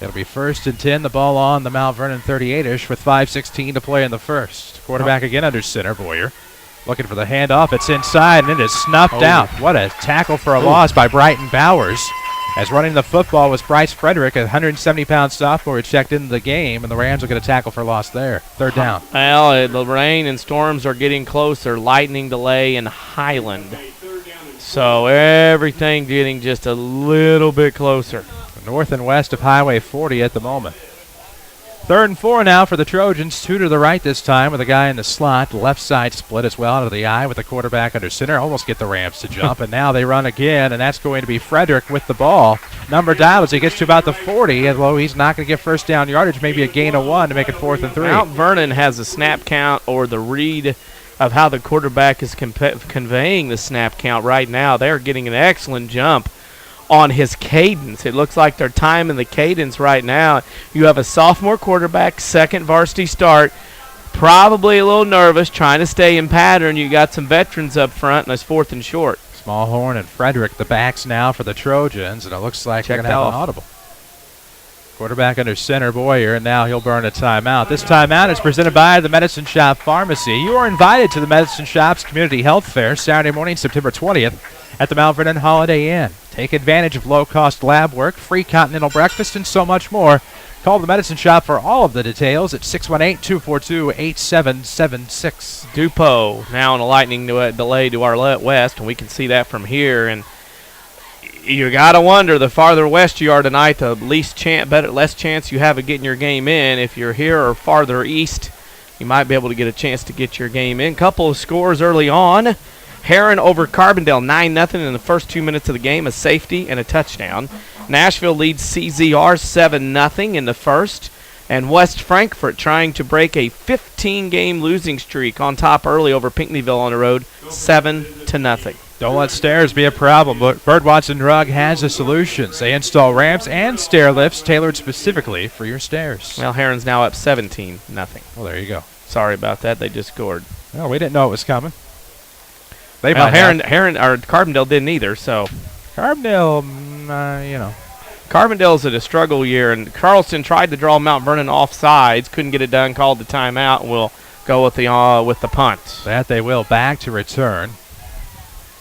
[SPEAKER 2] It'll be 1st and 10, the ball on the Mount Vernon 38-ish with 5:16 to play in the first. Quarterback again under center, Boyer. Looking for the handoff. It's inside, and it is snuffed out. What a tackle for a loss by Brighton Bowers. As running the football was Bryce Frederick, a 170-pound sophomore who checked into the game, and the Rams will get a tackle for loss there. 3rd down.
[SPEAKER 3] Well, the rain and storms are getting closer. Lightning delay in Highland. So everything getting just a little bit closer.
[SPEAKER 2] North and west of Highway 40 at the moment. 3rd and 4 now for the Trojans. 2 to the right this time with a guy in the slot. The left side split as well out of the eye with the quarterback under center. Almost get the Rams to jump. And now they run again, and that's going to be Frederick with the ball. Number dialed as he gets to about the 40. Although he's not going to get first down yardage, maybe a gain of 1 to make it 4th and 3.
[SPEAKER 3] Mount Vernon has a snap count or the read of how the quarterback is conveying the snap count right now. They're getting an excellent jump on his cadence. It looks like they're timing the cadence right now. You have a sophomore quarterback, 2nd varsity start, probably a little nervous, trying to stay in pattern. You got some veterans up front, and it's 4th and short.
[SPEAKER 2] Smallhorn and Frederick, the backs now for the Trojans, and it looks like they're going to have an audible. Quarterback under center, Boyer, and now he'll burn a timeout. This timeout is presented by the Medicine Shop Pharmacy. You are invited to the Medicine Shop's Community Health Fair Saturday morning, September 20th at the Mount Vernon Holiday Inn. Take advantage of low-cost lab work, free continental breakfast, and so much more. Call the Medicine Shop for all of the details at 618-242-8776.
[SPEAKER 3] Dupo now in a lightning delay to our west, and we can see that from here. And you got to wonder, the farther west you are tonight, the less chance you have of getting your game in. If you're here or farther east, you might be able to get a chance to get your game in. Couple of scores early on. Heron over Carbondale, 9-0 in the first 2 minutes of the game, a safety and a touchdown. Nashville leads CZR 7-0 in the first. And West Frankfort trying to break a 15-game losing streak on top early over Pinckneyville on the road, 7-0.
[SPEAKER 2] Don't let stairs be a problem, but Bird Watson Drug has a solution. They install ramps and stair lifts tailored specifically for your stairs.
[SPEAKER 3] Well, Heron's now up 17-0.
[SPEAKER 2] Well, there you go.
[SPEAKER 3] Sorry about that. They just scored.
[SPEAKER 2] Well, we didn't know it was coming.
[SPEAKER 3] Heron or Carbondale didn't either, so.
[SPEAKER 2] Carbondale,
[SPEAKER 3] Carbondale's at a struggle year, and Charleston tried to draw Mount Vernon off sides, couldn't get it done, called the timeout, and we'll go with the punt.
[SPEAKER 2] That they will. Back to return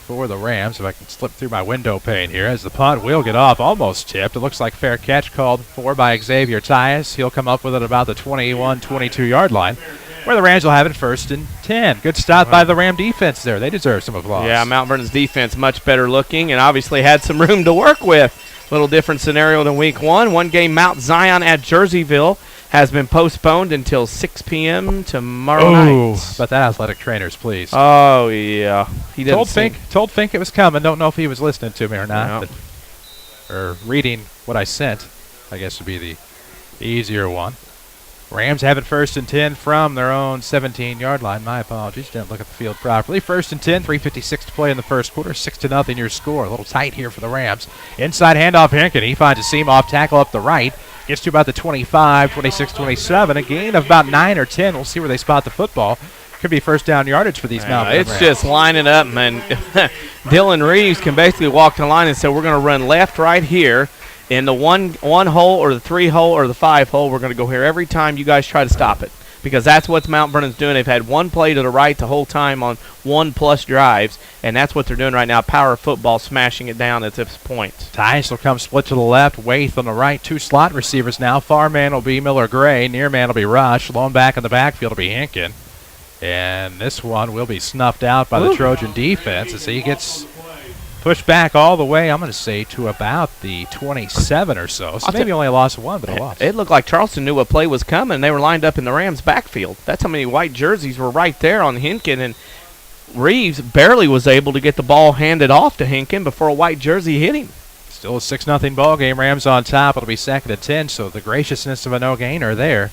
[SPEAKER 2] for the Rams. If I can slip through my window pane here, as the punt will get off, almost tipped. It looks like fair catch called for by Xavier Tyus. He'll come up with it about the 21, 22-yard line, where the Rams will have it 1st and 10. Good stop by the Ram defense there. They deserve some applause.
[SPEAKER 3] Yeah, Mount Vernon's defense much better looking and obviously had some room to work with. Little different scenario than week 1. One game, Mount Zion at Jerseyville, has been postponed until 6 p.m. tomorrow night.
[SPEAKER 2] But that athletic trainer's pleased.
[SPEAKER 3] Oh, yeah. He
[SPEAKER 2] told Fink it was coming. Don't know if he was listening to me or not.
[SPEAKER 3] No.
[SPEAKER 2] Or reading what I sent, I guess would be the easier one. Rams have it 1st and 10 from their own 17-yard line. My apologies. Didn't look at the field properly. 1st and 10, 3:56 to play in the first quarter. 6-0 your score. A little tight here for the Rams. Inside handoff, Hinken. He finds a seam off tackle up the right. Gets to about the 25, 26, 27. A gain of about 9 or 10. We'll see where they spot the football. Could be first down yardage for these Mount Vernon
[SPEAKER 3] It's
[SPEAKER 2] Rams.
[SPEAKER 3] just lining up, man. Dylan Reeves can basically walk the line and say, we're going to run left right here. In the one hole or the 3 hole or the 5 hole, we're going to go here every time you guys try to stop it. Because that's what Mount Vernon's doing. They've had one play to the right the whole time on 1+ drives, and that's what they're doing right now. Power football, smashing it down at this point.
[SPEAKER 2] Tyus will come split to the left. Waith on the right. 2 slot receivers now. Far man will be Miller Gray. Near man will be Rush. Lone back in the backfield will be Hinken. And this one will be snuffed out by the Trojan defense as he gets pushed back all the way, I'm going to say, to about the 27 or so. So maybe only a loss of 1, but a loss.
[SPEAKER 3] It looked like Charleston knew what play was coming. They were lined up in the Rams' backfield. That's how many white jerseys were right there on Hinken. And Reeves barely was able to get the ball handed off to Hinken before a white jersey hit him.
[SPEAKER 2] Still a 6-0 ball game. Rams on top. It'll be 2nd and 10, so the graciousness of a no-gainer there.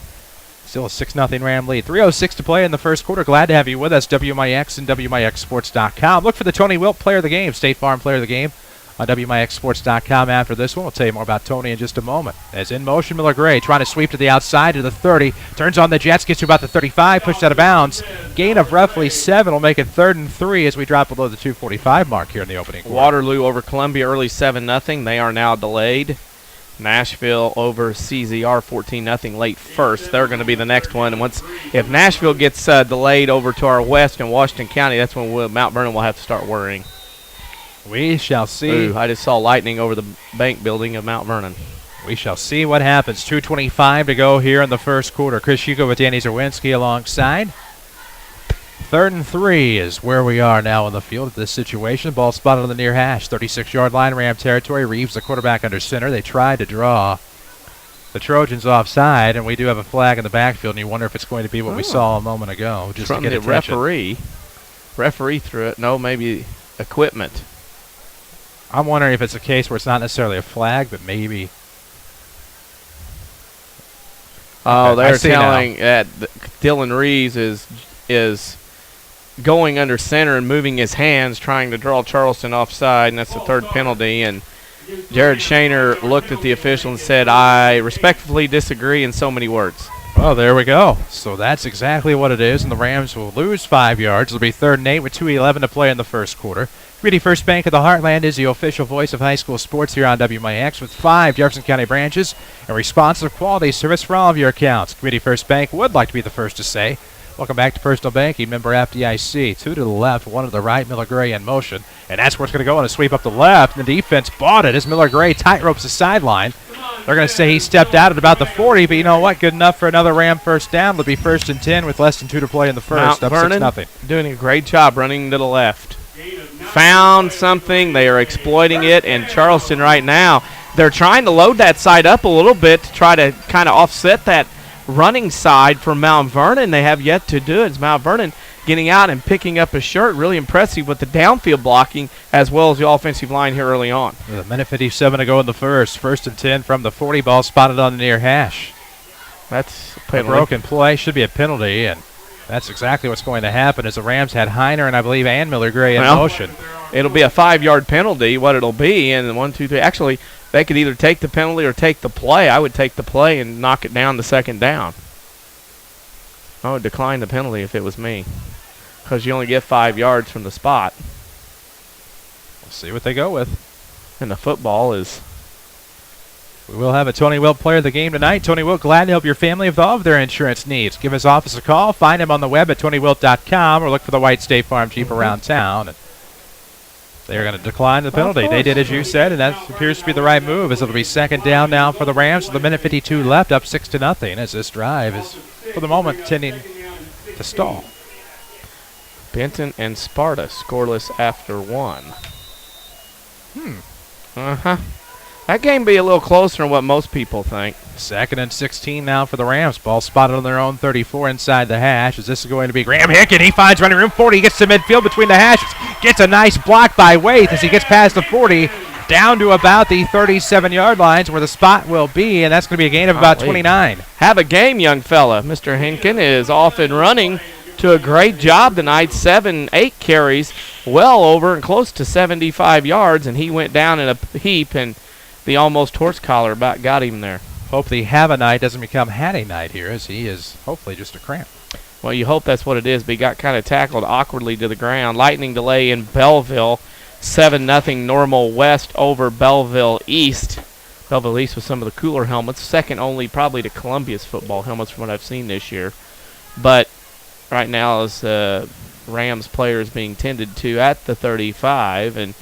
[SPEAKER 2] Still a 6-0 Ram lead. 3:06 to play in the first quarter. Glad to have you with us, WMIX and WMIXsports.com. Look for the Tony Wilt Player of the Game, State Farm Player of the Game on WMIXsports.com after this one. We'll tell you more about Tony in just a moment. As in motion, Miller Gray trying to sweep to the outside to the 30. Turns on the Jets, gets to about the 35, pushed out of bounds. Gain of roughly 7 will make it 3rd and 3 as we drop below the 2:45 mark here in the opening quarter.
[SPEAKER 3] Waterloo over Columbia early 7-0. They are now delayed. Nashville over CZR 14-0 late first. They're going to be the next one. And if Nashville gets delayed over to our west in Washington County, that's when Mount Vernon will have to start worrying.
[SPEAKER 2] We shall see.
[SPEAKER 3] Ooh, I just saw lightning over the bank building of Mount Vernon.
[SPEAKER 2] We shall see what happens. 2:25 to go here in the first quarter. Chris Hugo with Danny Czerwinski alongside. 3rd and 3 is where we are now in the field at this situation. Ball spotted on the near hash. 36-yard line, Ram territory. Reeves, the quarterback, under center. They tried to draw the Trojans offside, and we do have a flag in the backfield, and you wonder if it's going to be what we saw a moment ago. Just
[SPEAKER 3] from
[SPEAKER 2] to get
[SPEAKER 3] the
[SPEAKER 2] attention.
[SPEAKER 3] referee threw it. No, maybe equipment.
[SPEAKER 2] I'm wondering if it's a case where it's not necessarily a flag, but maybe.
[SPEAKER 3] Oh, they're telling that Dylan Reeves is going under center and moving his hands, trying to draw Charleston offside, and that's the 3rd penalty. And Jared Shaner looked at the official and said, "I respectfully disagree," in so many words.
[SPEAKER 2] Well, there we go. So that's exactly what it is, and the Rams will lose 5 yards. It'll be 3rd and 8 with 2:11 to play in the first quarter. Community First Bank of the Heartland is the official voice of high school sports here on WMIX with 5 Jefferson County branches and responsive quality service for all of your accounts. Community First Bank would like to be the first to say, welcome back to Personal Banking, member FDIC. 2 to the left, 1 to the right, Miller Gray in motion. And that's where it's going to go on a sweep up the left. And the defense bought it as Miller Gray tight ropes the sideline. They're going to say he stepped out at about the 40, but you know what? Good enough for another Ram first down. It'll be 1st and 10 with less than 2 to play in the first.
[SPEAKER 3] Mount Vernon
[SPEAKER 2] up 6-0.
[SPEAKER 3] Doing a great job running to the left. Found something. They are exploiting it. And Charleston right now, they're trying to load that side up a little bit to try to kind of offset that running side for Mount Vernon. They have yet to do it. It's Mount Vernon getting out and picking up a shirt. Really impressive with the downfield blocking as well as the offensive line here early on.
[SPEAKER 2] With a minute 57 to go in the first. 1st and 10 from the 40. Ball spotted on the near hash.
[SPEAKER 3] That's
[SPEAKER 2] a broken play. Should be a penalty, and that's exactly what's going to happen as the Rams had Heiner and I believe and Miller Gray in motion.
[SPEAKER 3] It'll be a 5-yard penalty, what it'll be, and 1, 2, 3. Actually, they could either take the penalty or take the play. I would take the play and knock it down to 2nd down. I would decline the penalty if it was me because you only get 5 yards from the spot.
[SPEAKER 2] We'll see what they go with.
[SPEAKER 3] And the football is...
[SPEAKER 2] We will have a Tony Wilt player of the game tonight. Tony Wilt, glad to help your family with all of their insurance needs. Give his office a call. Find him on the web at TonyWilt.com or look for the white State Farm Jeep around town. And they are going to decline the penalty. They did as you said, and that appears to be the right move as it'll be 2nd down now for the Rams with a minute 52 left, up 6-0 as this drive is, for the moment, tending to stall.
[SPEAKER 3] Benton and Sparta scoreless after 1. That game be a little closer than what most people think.
[SPEAKER 2] 2nd and 16 now for the Rams. Ball spotted on their own 34 inside the hash. Is this going to be Graham Hicken? He finds running room 40. He gets to midfield between the hashes. Gets a nice block by Waite as he gets past the 40 down to about the 37-yard lines where the spot will be, and that's going to be a gain of about 29.
[SPEAKER 3] Have a game, young fella. Mr. Hicken is off and running to a great job tonight. 7-8 carries, well over and close to 75 yards, and he went down in a heap, and the almost horse collar about got him there.
[SPEAKER 2] Hope the have a night doesn't become had a night here, as he is hopefully just a cramp.
[SPEAKER 3] Well, you hope that's what it is, but he got kind of tackled awkwardly to the ground. Lightning delay in Belleville. 7-0 Normal West over Belleville East. Belleville East with some of the cooler helmets. Second only probably to Columbia's football helmets from what I've seen this year. But right now as Rams players being tended to at the 35, and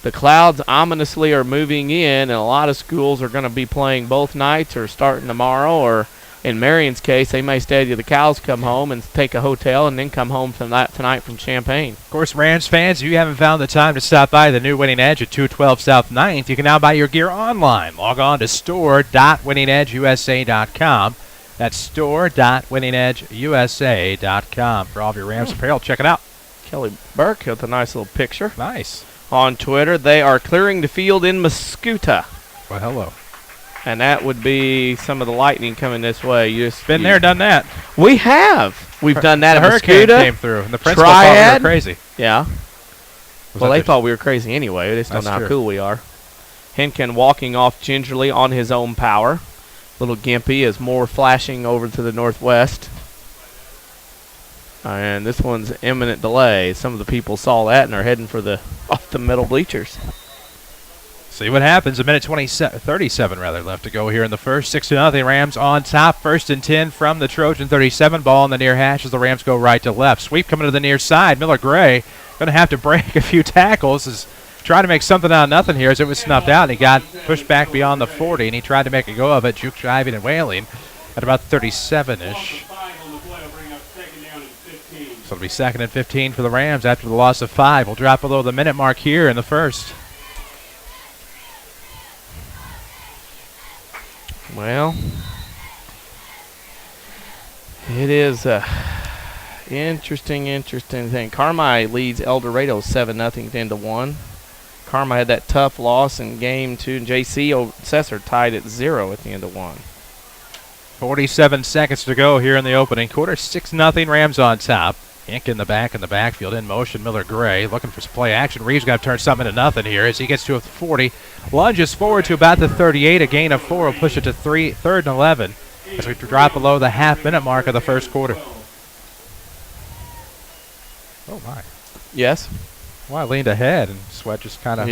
[SPEAKER 3] the clouds ominously are moving in, and a lot of schools are going to be playing both nights or starting tomorrow, or in Marion's case, they may stay till the cows come home and take a hotel and then come home from that tonight from Champaign.
[SPEAKER 2] Of course, Rams fans, if you haven't found the time to stop by the new Winning Edge at 212 South 9th, you can now buy your gear online. Log on to store.winningedgeusa.com. That's store.winningedgeusa.com for all of your Rams apparel. Check it out.
[SPEAKER 3] Kelly Burke with a nice little picture.
[SPEAKER 2] Nice.
[SPEAKER 3] On Twitter, they are clearing the field in Mascoutah.
[SPEAKER 2] Well, hello.
[SPEAKER 3] And that would be some of the lightning coming this way.
[SPEAKER 2] Been there, done that.
[SPEAKER 3] We have. We've done that
[SPEAKER 2] the
[SPEAKER 3] at
[SPEAKER 2] hurricane
[SPEAKER 3] Mascoutah.
[SPEAKER 2] Came through, and the principal thought we were crazy.
[SPEAKER 3] Yeah. Well, they thought we were crazy anyway. They just don't know how cool we are. Henkin walking off gingerly on his own power. Little Gimpy is more flashing over to the northwest. And this one's imminent delay. Some of the people saw that and are heading for the off the middle bleachers.
[SPEAKER 2] See what happens. A minute 37 left to go here in the first. 6-0 Rams on top. 1st and 10 from the Trojan 37. Ball in the near hash as the Rams go right to left. Sweep coming to the near side. Miller Gray going to have to break a few tackles. Is trying to make something out of nothing here as it was snuffed out, and he got pushed back beyond the 40, and he tried to make a go of it, juke driving and wailing at about 37-ish. So it'll be 2nd and 15 for the Rams after the loss of 5. We'll drop below the minute mark here in the first.
[SPEAKER 3] Well, it is a interesting thing. Carmi leads El Dorado 7-0 to end of 1. Carmi had that tough loss in game 2, and J.C. Cesar tied at 0 at the end of 1.
[SPEAKER 2] 47 seconds to go here in the opening quarter. 6-0 Rams on top. Ink in the backfield, in motion. Miller Gray looking for some play action. Reeves got to turn something into nothing here as he gets to a 40. Lunges forward to about the 38. A gain of 4 will push it to 3rd and 11 as we drop below the half-minute mark of the first quarter. Oh, my.
[SPEAKER 3] Yes?
[SPEAKER 2] Well, I leaned ahead, and sweat just kind of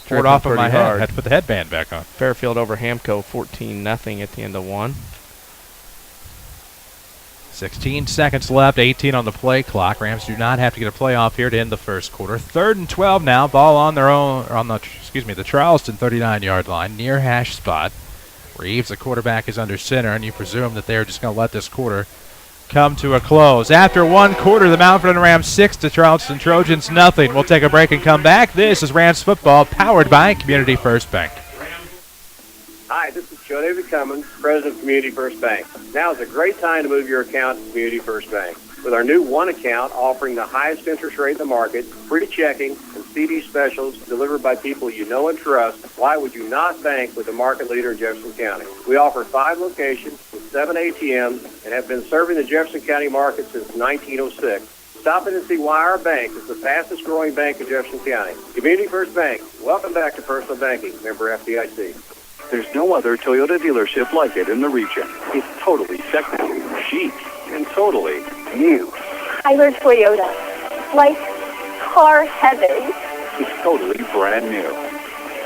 [SPEAKER 2] poured
[SPEAKER 3] off
[SPEAKER 2] of my head. Had to put the headband back on.
[SPEAKER 3] Fairfield over Hamco, 14-0 at the end of 1.
[SPEAKER 2] 16 seconds left, 18 on the play clock. Rams do not have to get a playoff here to end the first quarter. 3rd and 12 now. Ball on their own, the Charleston 39-yard line, near hash spot. Reeves, the quarterback, is under center, and you presume that they're just going to let this quarter come to a close. After one quarter, the Mount Vernon Rams 6 to Charleston Trojans nothing. We'll take a break and come back. This is Rams football, powered by Community First Bank.
[SPEAKER 4] Hi, this is Joe David Cummins, President of Community First Bank. Now is a great time to move your account to Community First Bank. With our new one account offering the highest interest rate in the market, free checking, and CD specials delivered by people you know and trust, why would you not bank with the market leader in Jefferson County? We offer 5 locations with 7 ATMs and have been serving the Jefferson County market since 1906. Stop in and see why our bank is the fastest growing bank in Jefferson County. Community First Bank. Welcome back to personal banking. Member FDIC.
[SPEAKER 13] There's no other Toyota dealership like it in the region. It's totally technical, chic, and totally new.
[SPEAKER 10] Tyler Toyota. Like car heaven.
[SPEAKER 13] It's totally brand new.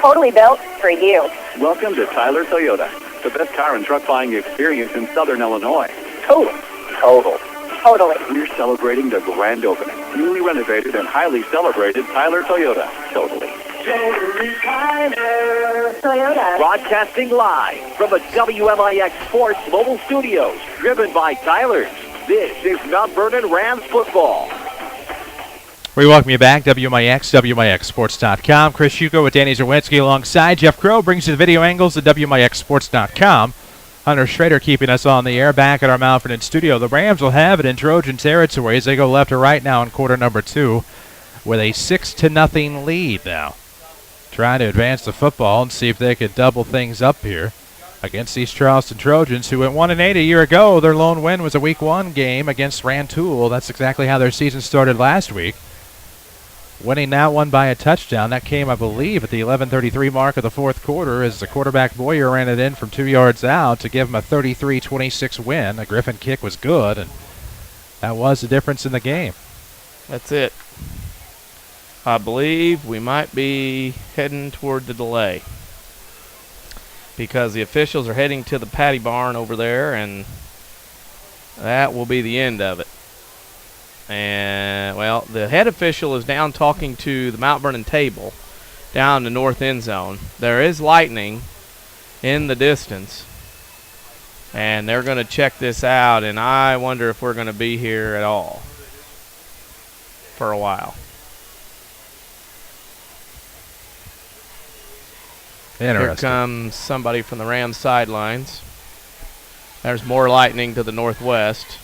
[SPEAKER 10] Totally built for you.
[SPEAKER 13] Welcome to Tyler Toyota, the best car and truck buying experience in Southern Illinois.
[SPEAKER 10] Total. Totally.
[SPEAKER 13] We're celebrating the grand opening. Newly renovated and highly celebrated Tyler Toyota. Totally.
[SPEAKER 10] Toyota.
[SPEAKER 1] Broadcasting live from the WMIX Sports Mobile Studios, driven by Tyler's. This is Mount Vernon Rams football.
[SPEAKER 2] We welcome you back, WMIX, WMIXSports.com. Chris Hugo with Danny Czerwinski alongside. Jeff Crow brings you the video angles at WMIXSports.com. Hunter Schrader keeping us on the air back at our Mount Vernon studio. The Rams will have it in Trojan territory as they go left to right now in quarter number 2 with a 6-0 lead now. Trying to advance the football and see if they could double things up here against these Charleston Trojans, who went 1-8 a year ago. Their lone win was a Week 1 game against Rantoul. That's exactly how their season started last week. Winning that one by a touchdown. That came, I believe, at the 11:33 mark of the fourth quarter as the quarterback Boyer ran it in from 2 yards out to give him a 33-26 win. A Griffin kick was good, and that was the difference in the game.
[SPEAKER 3] That's it. I believe we might be heading toward the delay because the officials are heading to the patty barn over there, and that will be the end of it. And, well, the head official is down talking to the Mount Vernon table down in the north end zone. There is lightning in the distance, and they're going to check this out, and I wonder if we're going to be here at all for a while. Here comes somebody from the Rams sidelines. There's more lightning to the northwest.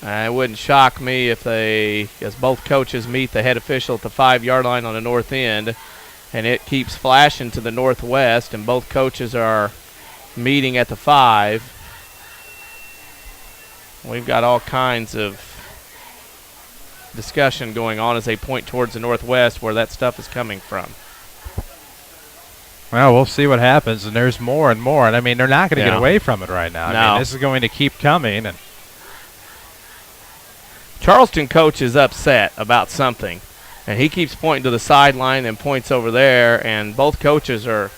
[SPEAKER 3] It wouldn't shock me if as both coaches meet the head official at the 5-yard line on the north end, and it keeps flashing to the northwest, and both coaches are meeting at the 5. We've got all kinds of discussion going on as they point towards the northwest where that stuff is coming from.
[SPEAKER 2] Well, we'll see what happens, and there's more and more. And, I mean, they're not going to get away from it right now.
[SPEAKER 3] No.
[SPEAKER 2] I mean, this is going to keep coming. And
[SPEAKER 3] Charleston coach is upset about something, and he keeps pointing to the sideline and points over there, and both coaches are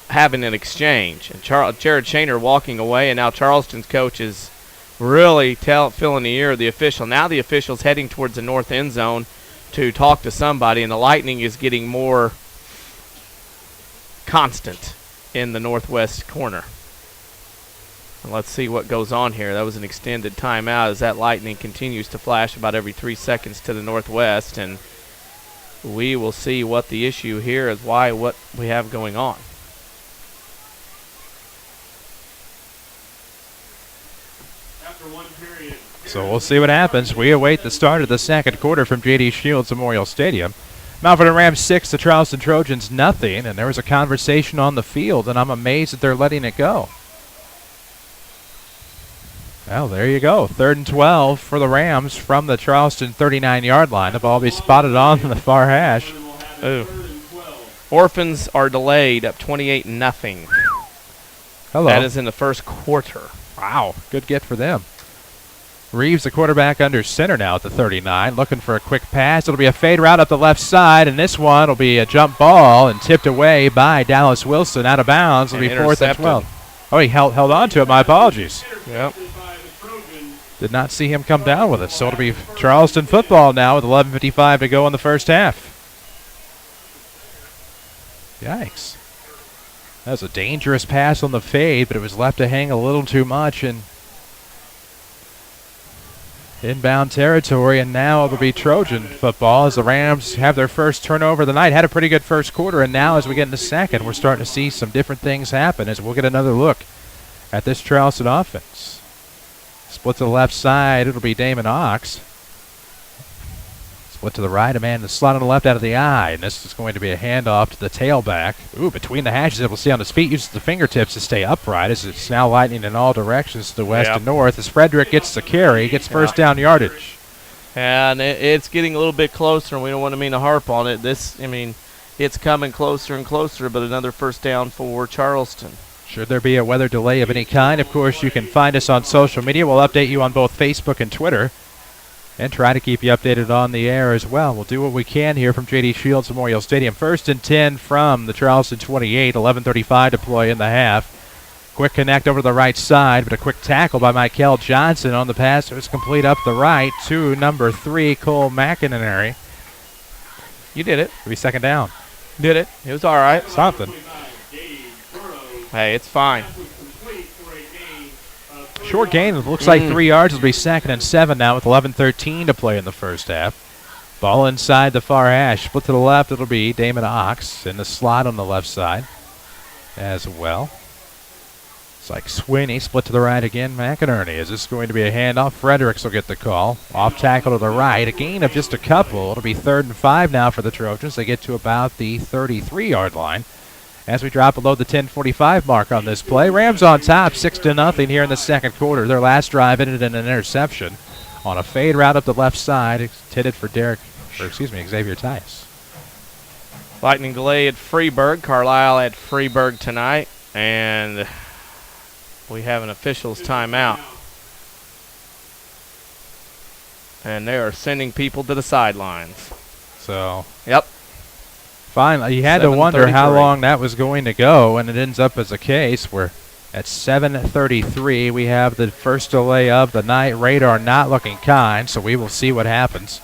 [SPEAKER 3] having an exchange. And Jared Shaner walking away, and now Charleston's coach is really filling the ear of the official. Now the official's heading towards the north end zone to talk to somebody, and the Lightning is getting more constant in the northwest corner. And let's see what goes on here. That was an extended timeout as that Lightning continues to flash about every 3 seconds to the northwest, and we will see what the issue here is, what we have going on.
[SPEAKER 2] so we'll see what happens. We await the start of the second quarter from J.D. Shields Memorial Stadium. Mount Vernon Rams 6, the Charleston Trojans nothing, and there was a conversation on the field, and I'm amazed that they're letting it go. Well, there you go. 3rd and 12 for the Rams from the Charleston 39-yard line. The ball will be spotted on the far hash.
[SPEAKER 3] Ooh. Orphans are delayed up 28-0.
[SPEAKER 2] Hello.
[SPEAKER 3] That is in the first quarter.
[SPEAKER 2] Wow, good get for them. Reeves, the quarterback, under center now at the 39, looking for a quick pass. It'll be a fade route up the left side, and this one will be a jump ball and tipped away by Dallas Wilson out of bounds. It'll be 4th and 12. Oh, he held on to it. My apologies.
[SPEAKER 3] Yep.
[SPEAKER 2] Did not see him come down with it. So it'll be Charleston football now with 11:55 to go in the first half. Yikes. That was a dangerous pass on the fade, but it was left to hang a little too much in inbound territory, and now it'll be Trojan football as the Rams have their first turnover of the night. Had a pretty good first quarter, and now as we get into second, we're starting to see some different things happen as we'll get another look at this Charleston offense. Split to the left side, it'll be Damon Ox. Split to the right, a man in the slot on the left out of the eye, and this is going to be a handoff to the tailback. Ooh, between the hashes, we'll see on his feet, uses the fingertips to stay upright as it's now lightning in all directions to the west and north as Frederick gets the carry, gets first down yardage.
[SPEAKER 3] And it's getting a little bit closer, and we don't want to mean to harp on it. It's coming closer and closer, but another first down for Charleston.
[SPEAKER 2] Should there be a weather delay of any kind, of course, you can find us on social media. We'll update you on both Facebook and Twitter and try to keep you updated on the air as well. We'll do what we can here from J.D. Shields Memorial Stadium. 1st and 10 from the Charleston 28, 11:35 to play in the half. Quick connect over to the right side, but a quick tackle by Michael Johnson on the pass. It was complete up the right to number 3, Cole McInerney.
[SPEAKER 3] You did it.
[SPEAKER 2] It'll be second down.
[SPEAKER 3] Did it. It was all right.
[SPEAKER 2] Something.
[SPEAKER 3] Hey, it's fine.
[SPEAKER 2] Short gain. It looks like 3 yards. It'll be 2nd and 7 now with 11:13 to play in the first half. Ball inside the far hash. Split to the left. It'll be Damon Ox in the slot on the left side as well. It's like Sweeney. Split to the right again. McInerney. Is this going to be a handoff? Fredericks will get the call. Off tackle to the right. A gain of just a couple. It'll be 3rd and 5 now for the Trojans. They get to about the 33-yard line as we drop below the 10:45 mark on this play. Rams on top, 6-0 here in the second quarter. Their last drive ended in an interception on a fade route up the left side, intended for Xavier Tice.
[SPEAKER 3] Lightning delay at Freeburg. Carlisle at Freeburg tonight, and we have an official's timeout. And they are sending people to the sidelines.
[SPEAKER 2] So.
[SPEAKER 3] Yep.
[SPEAKER 2] Finally, you had to wonder how long that was going to go, and it ends up as a case where at 7:33 we have the first delay of the night. Radar not looking kind, so we will see what happens.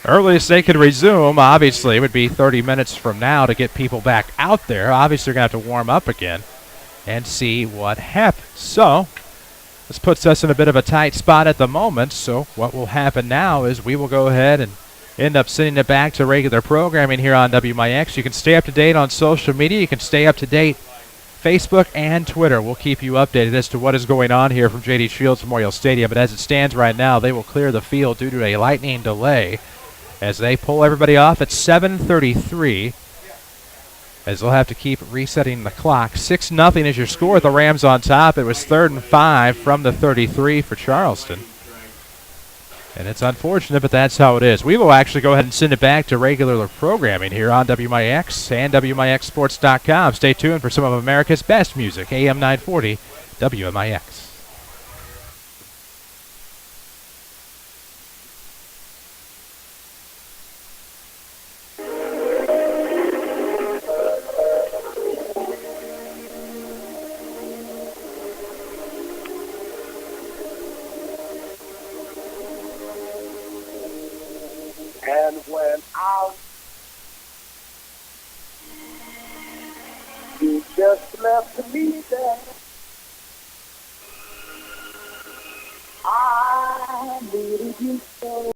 [SPEAKER 2] Earliest they could resume, obviously, would be 30 minutes from now to get people back out there. Obviously, they're going to have to warm up again and see what happens. So this puts us in a bit of a tight spot at the moment, so what will happen now is we will go ahead and end up sending it back to regular programming here on WMIX. You can stay up to date on social media. You can stay up to date Facebook and Twitter. We'll keep you updated as to what is going on here from J.D. Shields Memorial Stadium. But as it stands right now, they will clear the field due to a lightning delay as they pull everybody off at 7:33, as they'll have to keep resetting the clock. 6-0 is your score with the Rams on top. It was 3rd and 5 from the 33 for Charleston. And it's unfortunate, but that's how it is. We will actually go ahead and send it back to regular programming here on WMIX and WMIXsports.com. Stay tuned for some of America's best music, AM 940, WMIX.
[SPEAKER 14] And when you just left me there, I needed you so.